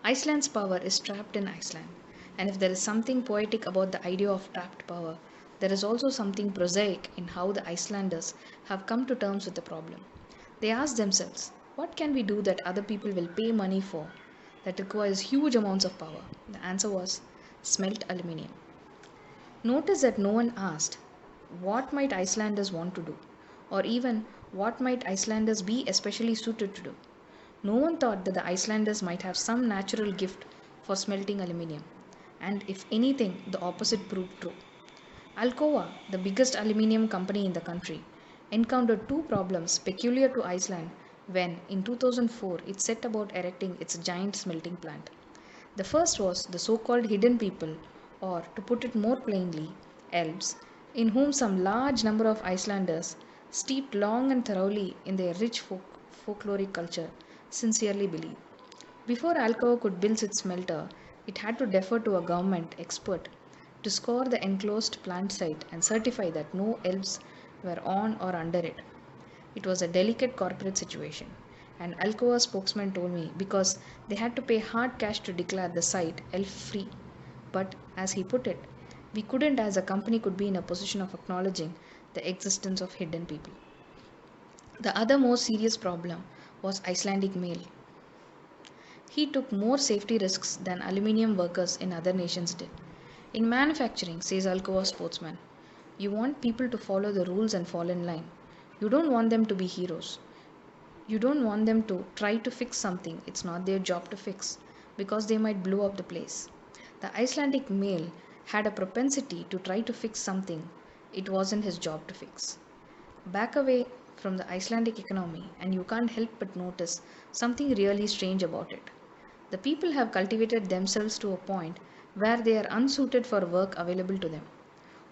S1: Iceland's power is trapped in Iceland, and if there is something poetic about the idea of trapped power, there is also something prosaic in how the Icelanders have come to terms with the problem. They ask themselves, what can we do that other people will pay money for that requires huge amounts of power? The answer was smelt aluminium. Notice that no one asked, what might Icelanders want to do? Or even, what might Icelanders be especially suited to do? No one thought that the Icelanders might have some natural gift for smelting aluminium. And if anything, the opposite proved true. Alcoa, the biggest aluminium company in the country, encountered two problems peculiar to Iceland when, in 2004, it set about erecting its giant smelting plant. The first was the so called hidden people, or to put it more plainly, elves, in whom some large number of Icelanders, steeped long and thoroughly in their rich folkloric culture, sincerely believe. Before Alcoa could build its smelter, it had to defer to a government expert to score the enclosed plant site and certify that no elves were on or under it. It was a delicate corporate situation, and Alcoa spokesman told me because they had to pay hard cash to declare the site elf free. But as he put it, we couldn't as a company could be in a position of acknowledging the existence of hidden people. The other more serious problem was Icelandic mail. He took more safety risks than aluminium workers in other nations did. In manufacturing, says Alcoa spokesman, you want people to follow the rules and fall in line. You don't want them to be heroes. You don't want them to try to fix something it's not their job to fix because they might blow up the place. The Icelandic male had a propensity to try to fix something it wasn't his job to fix. Back away from the Icelandic economy, and you can't help but notice something really strange about it. The people have cultivated themselves to a point where they are unsuited for work available to them.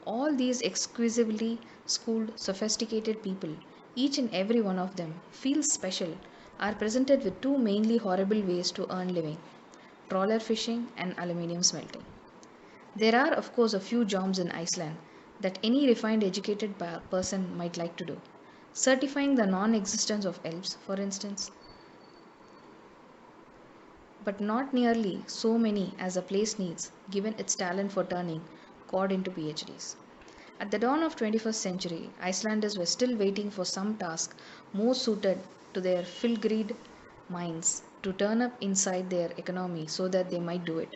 S1: All these exquisitely schooled, sophisticated people, each and every one of them, feels special, are presented with two mainly horrible ways to earn living: trawler fishing and aluminium smelting. There are, of course, a few jobs in Iceland that any refined, educated person might like to do. Certifying the non existence of elves, for instance, but not nearly so many as a place needs, given its talent for turning cod into PhDs. At the dawn of 21st century, Icelanders were still waiting for some task more suited to their filgreed minds to turn up inside their economy so that they might do it.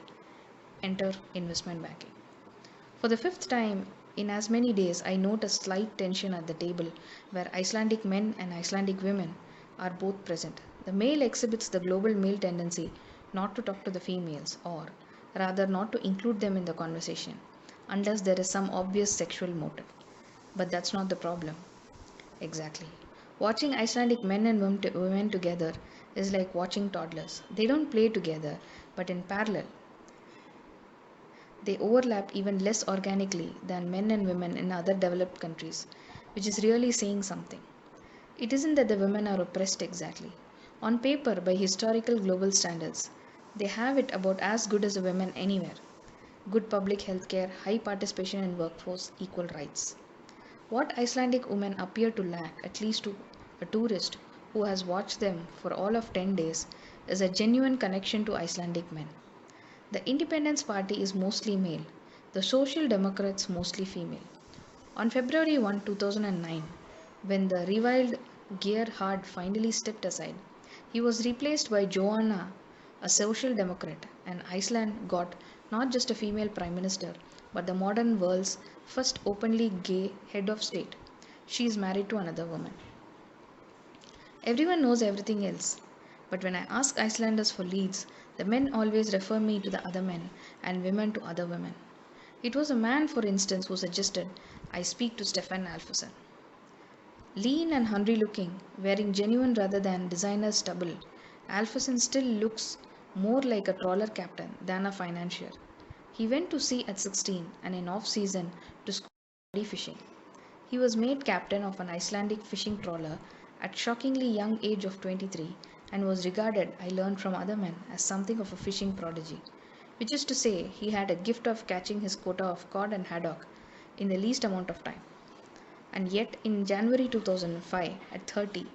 S1: Enter investment banking. For the fifth time in as many days, I note a slight tension at the table where Icelandic men and Icelandic women are both present. The male exhibits the global male tendency not to talk to the females, or rather, not to include them in the conversation, unless there is some obvious sexual motive. But that's not the problem. Exactly. Watching Icelandic men and women together is like watching toddlers. They don't play together, but in parallel, they overlap even less organically than men and women in other developed countries, which is really saying something. It isn't that the women are oppressed exactly. On paper, by historical global standards, they have it about as good as the women anywhere: good public health care, high participation in workforce, equal rights. What Icelandic women appear to lack, at least to a tourist who has watched them for all of 10 days, is a genuine connection to Icelandic men. The Independence Party is mostly male, the Social Democrats mostly female. On February 1, 2009, when the reviled Gerhard finally stepped aside, he was replaced by Joanna, a Social Democrat, and Iceland got not just a female prime minister, but the modern world's first openly gay head of state. She is married to another woman. Everyone knows everything else. But when I ask Icelanders for leads, the men always refer me to the other men and women to other women. It was a man, for instance, who suggested I speak to Stefan Alfusson. Lean and hungry looking, wearing genuine rather than designer stubble, Alfusson still looks more like a trawler captain than a financier. He went to sea at 16 and in off season to school fishing. He was made captain of an Icelandic fishing trawler at shockingly young age of 23 and was regarded, I learned from other men, as something of a fishing prodigy, which is to say he had a gift of catching his quota of cod and haddock in the least amount of time. And yet in January 2005 at 30,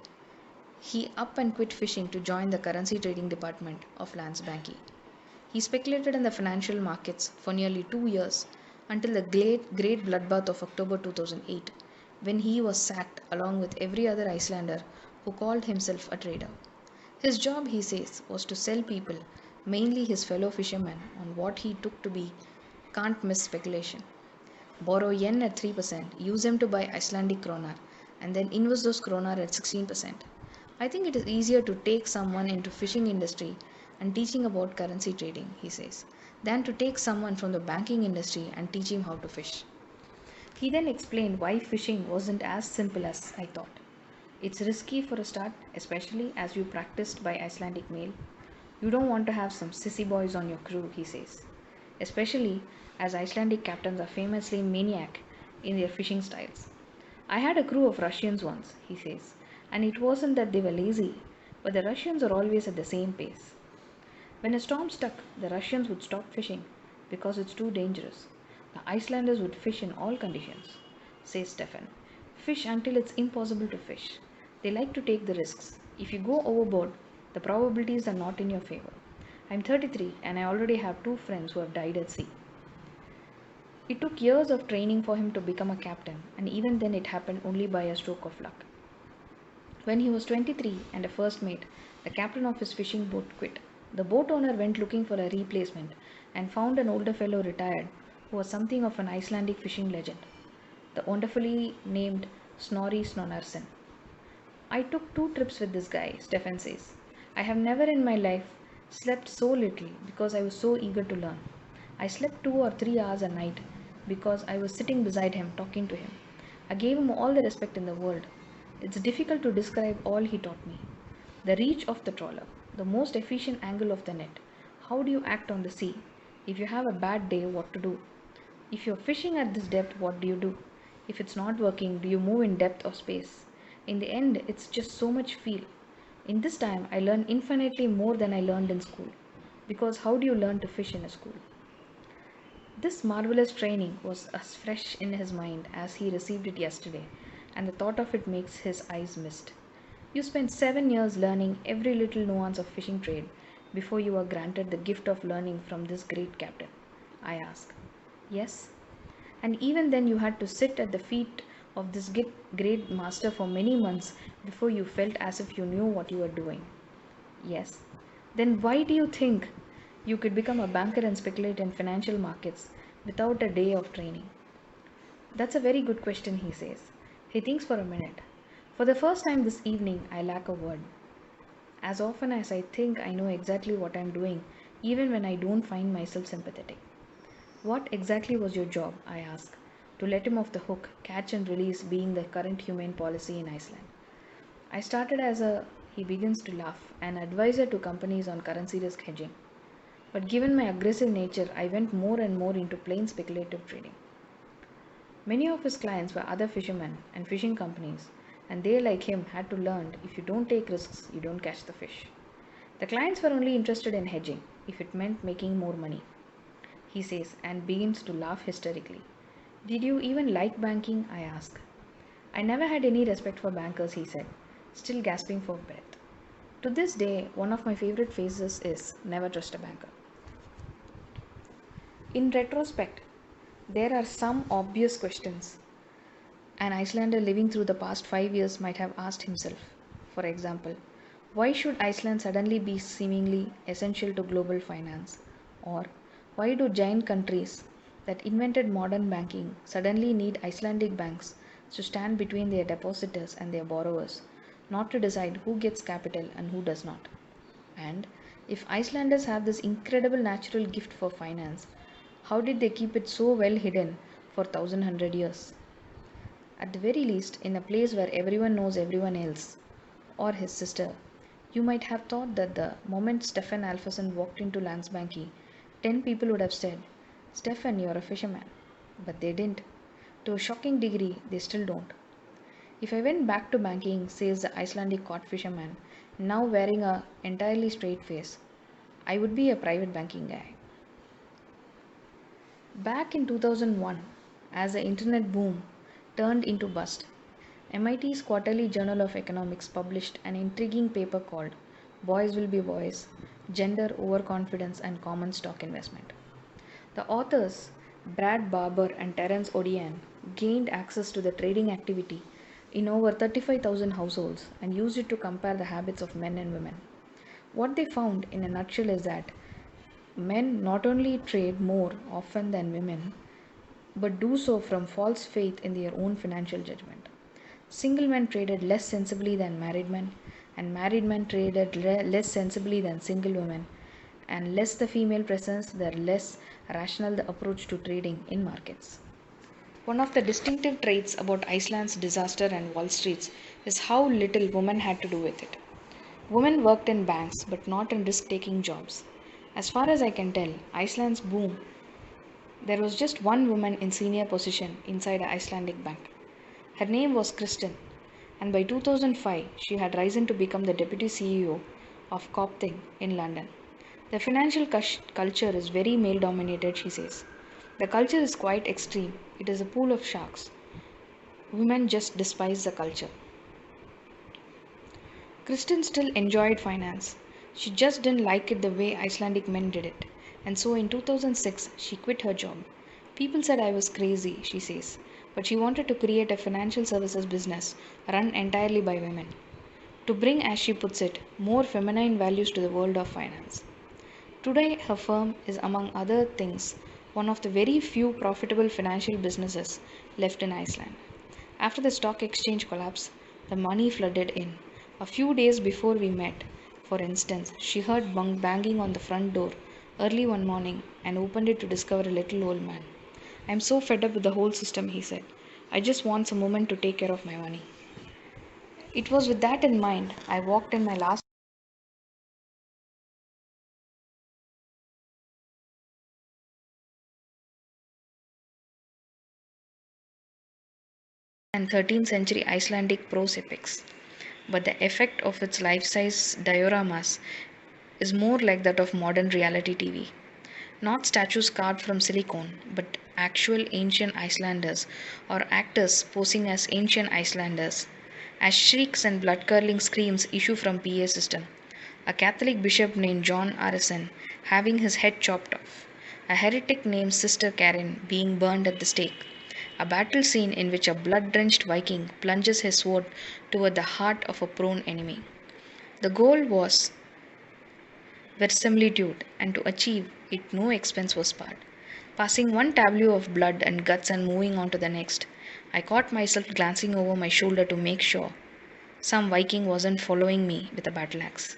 S1: he up and quit fishing to join the currency trading department of Landsbanki. He speculated in the financial markets for nearly 2 years until the great bloodbath of October 2008, when he was sacked along with every other Icelander who called himself a trader. His job, he says, was to sell people, mainly his fellow fishermen, on what he took to be can't miss speculation. Borrow yen at 3%, use them to buy Icelandic kronar, and then invest those kronar at 16%. I think it is easier to take someone into fishing industry and teaching about currency trading, he says, than to take someone from the banking industry and teach him how to fish. He then explained why fishing wasn't as simple as I thought. It's risky for a start, especially as you practiced by Icelandic male. You don't want to have some sissy boys on your crew, he says, especially as Icelandic captains are famously maniac in their fishing styles. I had a crew of Russians once, he says, and it wasn't that they were lazy, but the Russians are always at the same pace. When a storm struck, the Russians would stop fishing because it's too dangerous. The Icelanders would fish in all conditions, says Stefan. Fish until it's impossible to fish. They like to take the risks. If you go overboard, the probabilities are not in your favor. I'm 33 and I already have 2 friends who have died at sea. It took years of training for him to become a captain, and even then it happened only by a stroke of luck. When he was 23 and a first mate, the captain of his fishing boat quit. The boat owner went looking for a replacement and found an older fellow retired who was something of an Icelandic fishing legend, the wonderfully named Snorri Snorrason. I took 2 trips with this guy, Stefan says. I have never in my life slept so little because I was so eager to learn. I slept 2 or 3 hours a night because I was sitting beside him talking to him. I gave him all the respect in the world. It's difficult to describe all he taught me. The reach of the trawler, the most efficient angle of the net. How do you act on the sea? If you have a bad day, what to do? If you're fishing at this depth, what do you do? If it's not working, do you move in depth or space? In the end, it's just so much feel. In this time, I learned infinitely more than I learned in school. Because how do you learn to fish in a school? This marvelous training was as fresh in his mind as he received it yesterday, and the thought of it makes his eyes mist. You spent 7 years learning every little nuance of fishing trade before you were granted the gift of learning from this great captain, I ask. Yes. And even then you had to sit at the feet of this great master for many months before you felt as if you knew what you were doing. Yes. Then why do you think you could become a banker and speculate in financial markets without a day of training? That's a very good question, he says. He thinks for a minute. For the first time this evening, I lack a word. As often as I think I know exactly what I'm doing, even when I don't find myself sympathetic. What exactly was your job? I ask. To let him off the hook, catch and release being the current humane policy in Iceland. I started as he begins to laugh, an advisor to companies on currency risk hedging. But given my aggressive nature, I went more and more into plain speculative trading. Many of his clients were other fishermen and fishing companies, and they, like him, had to learn if you don't take risks, you don't catch the fish. The clients were only interested in hedging if it meant making more money, he says, and begins to laugh hysterically. Did you even like banking? I ask. I never had any respect for bankers, he said, still gasping for breath. To this day, one of my favorite phrases is never trust a banker. In retrospect, there are some obvious questions an Icelander living through the past 5 years might have asked himself. For example, why should Iceland suddenly be seemingly essential to global finance? Or why do giant countries that invented modern banking suddenly need Icelandic banks to stand between their depositors and their borrowers, not to decide who gets capital and who does not? And if Icelanders have this incredible natural gift for finance, how did they keep it so well hidden for 1100 years? At the very least, in a place where everyone knows everyone else, or his sister, you might have thought that the moment Stefan Alphason walked into Landsbanki, 10 people would have said, Stefan, you're a fisherman. But they didn't. To a shocking degree, they still don't. If I went back to banking, says the Icelandic cod fisherman, now wearing a entirely straight face, I would be a private banking guy. Back in 2001, as the internet boom turned into bust, MIT's Quarterly Journal of Economics published an intriguing paper called Boys Will Be Boys, Gender, Overconfidence and Common Stock Investment. The authors, Brad Barber and Terence Odian, gained access to the trading activity in over 35,000 households and used it to compare the habits of men and women. What they found in a nutshell is that men not only trade more often than women, but do so from false faith in their own financial judgment. Single men traded less sensibly than married men, and married men traded less sensibly than single women, and less the female presence, the less rational the approach to trading in markets. One of the distinctive traits about Iceland's disaster and Wall Streets is how little women had to do with it. Women worked in banks but not in risk taking jobs. As far as I can tell, Iceland's boom, there was just one woman in senior position inside an Icelandic bank. Her name was Kristen, and by 2005 she had risen to become the deputy CEO of Copthing in London. The financial culture is very male dominated, she says. The culture is quite extreme. It is a pool of sharks. Women just despise the culture. Kristen still enjoyed finance. She just didn't like it the way Icelandic men did it. And so in 2006, she quit her job. People said I was crazy, she says, but she wanted to create a financial services business run entirely by women. To bring, as she puts it, more feminine values to the world of finance. Today, her firm is, among other things, one of the very few profitable financial businesses left in Iceland. After the stock exchange collapse, the money flooded in. A few days before we met, for instance, she heard banging on the front door early one morning and opened it to discover a little old man. "I'm so fed up with the whole system," he said. "I just want a moment to take care of my money." It was with that in mind I walked in my last and 13th century Icelandic prose epics. But the effect of its life size dioramas is more like that of modern reality TV. Not statues carved from silicone, but actual ancient Icelanders or actors posing as ancient Icelanders. As shrieks and blood curdling screams issue from PA system. A Catholic bishop named John Arison having his head chopped off. A heretic named Sister Karen being burned at the stake. A battle scene in which a blood drenched Viking plunges his sword toward the heart of a prone enemy. The goal was verisimilitude, and to achieve it, no expense was spared. Passing one tableau of blood and guts and moving on to the next, I caught myself glancing over my shoulder to make sure some Viking wasn't following me with a battle axe.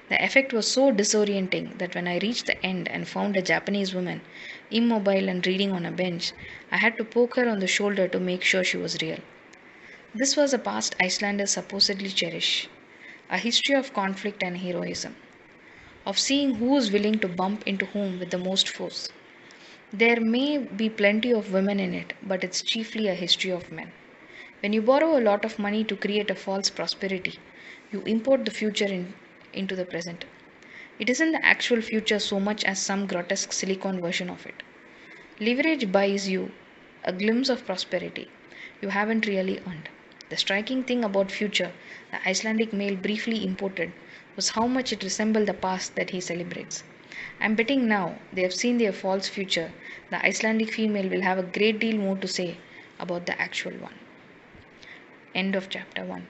S1: The effect was so disorienting that when I reached the end and found a Japanese woman, immobile and reading on a bench, I had to poke her on the shoulder to make sure she was real. This was a past Icelanders supposedly cherish, a history of conflict and heroism, of seeing who is willing to bump into whom with the most force. There may be plenty of women in it, but it's chiefly a history of men. When you borrow a lot of money to create a false prosperity, you import the future into the present. It isn't the actual future so much as some grotesque silicon version of it. Leverage buys you a glimpse of prosperity you haven't really earned. The striking thing about future the Icelandic male briefly imported was how much it resembled the past that he celebrates. I'm betting now they have seen their false future, the Icelandic female will have a great deal more to say about the actual one. End of chapter 1.